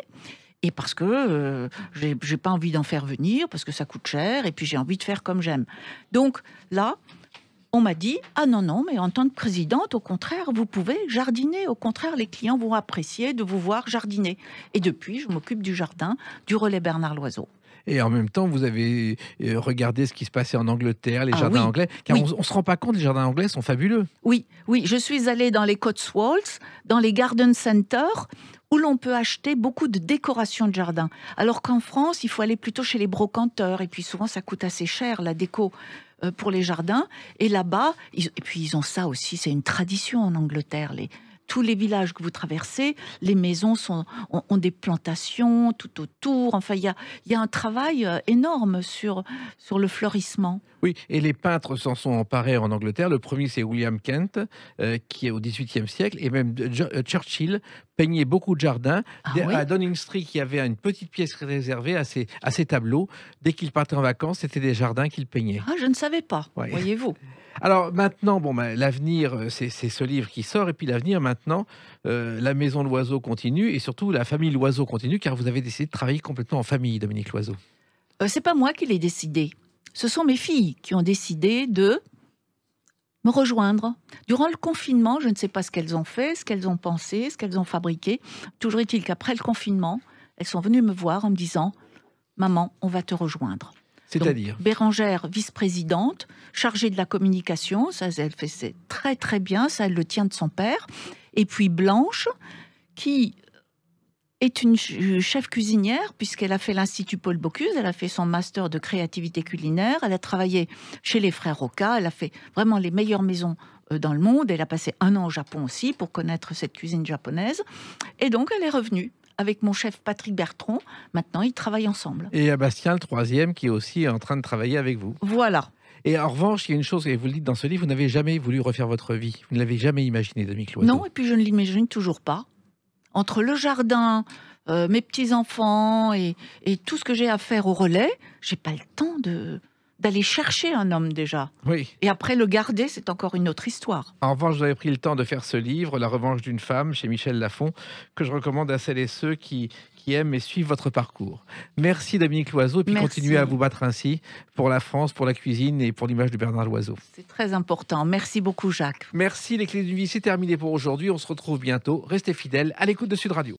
[SPEAKER 3] et parce que j'ai pas envie d'en faire venir parce que ça coûte cher et puis j'ai envie de faire comme j'aime. Donc là, on m'a dit « Ah non, mais en tant que présidente, au contraire, vous pouvez jardiner. Au contraire, les clients vont apprécier de vous voir jardiner. » Et depuis, je m'occupe du jardin du Relais Bernard Loiseau.
[SPEAKER 2] Et en même temps, vous avez regardé ce qui se passait en Angleterre, les jardins anglais, car on ne se rend pas compte, les jardins anglais sont fabuleux.
[SPEAKER 3] Oui, je suis allée dans les Cotswolds, dans les garden centers, où l'on peut acheter beaucoup de décorations de jardin. Alors qu'en France, il faut aller plutôt chez les brocanteurs, et puis souvent ça coûte assez cher, la déco pour les jardins. Et là-bas, et puis ils ont ça aussi, c'est une tradition en Angleterre, tous les villages que vous traversez, les maisons ont des plantations tout autour. Enfin, il y a un travail énorme sur le fleurissement.
[SPEAKER 2] Oui, et les peintres s'en sont emparés en Angleterre. Le premier, c'est William Kent, qui est au XVIIIe siècle. Et même Churchill peignait beaucoup de jardins. À Downing Street, il y avait une petite pièce réservée à ses tableaux. Dès qu'il partait en vacances, c'était des jardins qu'il peignait.
[SPEAKER 3] Ah, je ne savais pas, voyez-vous.
[SPEAKER 2] Alors maintenant, l'avenir, c'est ce livre qui sort. Et puis l'avenir, maintenant, la Maison Loiseau continue. Et surtout, la famille Loiseau continue, car vous avez décidé de travailler complètement en famille, Dominique Loiseau.
[SPEAKER 3] C'est pas moi qui l'ai décidé. Ce sont mes filles qui ont décidé de me rejoindre. Durant le confinement, je ne sais pas ce qu'elles ont fait, ce qu'elles ont pensé, ce qu'elles ont fabriqué. Toujours est-il qu'après le confinement, elles sont venues me voir en me disant « Maman, on va te rejoindre ».
[SPEAKER 2] C'est-à-dire
[SPEAKER 3] Bérangère, vice-présidente, chargée de la communication, ça elle fait très très bien, ça elle le tient de son père. Et puis Blanche, qui est une chef cuisinière, puisqu'elle a fait l'Institut Paul Bocuse, elle a fait son master de créativité culinaire, elle a travaillé chez les frères Roca, elle a fait vraiment les meilleures maisons dans le monde, elle a passé 1 an au Japon aussi pour connaître cette cuisine japonaise, et donc elle est revenue avec mon chef Patrick Bertrand. Maintenant, ils travaillent ensemble.
[SPEAKER 2] Et à Bastien, le 3e, qui est aussi en train de travailler avec vous.
[SPEAKER 3] Voilà.
[SPEAKER 2] Et en revanche, il y a une chose, et vous le dites dans ce livre, vous n'avez jamais voulu refaire votre vie. Vous ne l'avez jamais imaginé, Dominique Loiseau.
[SPEAKER 3] Non, et puis je ne l'imagine toujours pas. Entre le jardin, mes petits-enfants et tout ce que j'ai à faire au relais, j'ai pas le temps d'aller chercher un homme déjà.
[SPEAKER 2] Oui.
[SPEAKER 3] Et après, le garder, c'est encore une autre histoire.
[SPEAKER 2] En revanche, vous avez pris le temps de faire ce livre, La revanche d'une femme, chez Michel Lafon, que je recommande à celles et ceux qui aiment et suivent votre parcours. Merci Dominique Loiseau, et puis
[SPEAKER 3] Merci.
[SPEAKER 2] continuez à vous battre ainsi pour la France, pour la cuisine et pour l'image de Bernard Loiseau.
[SPEAKER 3] C'est très important. Merci beaucoup, Jacques.
[SPEAKER 2] Merci, les clés d'une vie, c'est terminé pour aujourd'hui. On se retrouve bientôt. Restez fidèles à l'écoute de Sud Radio.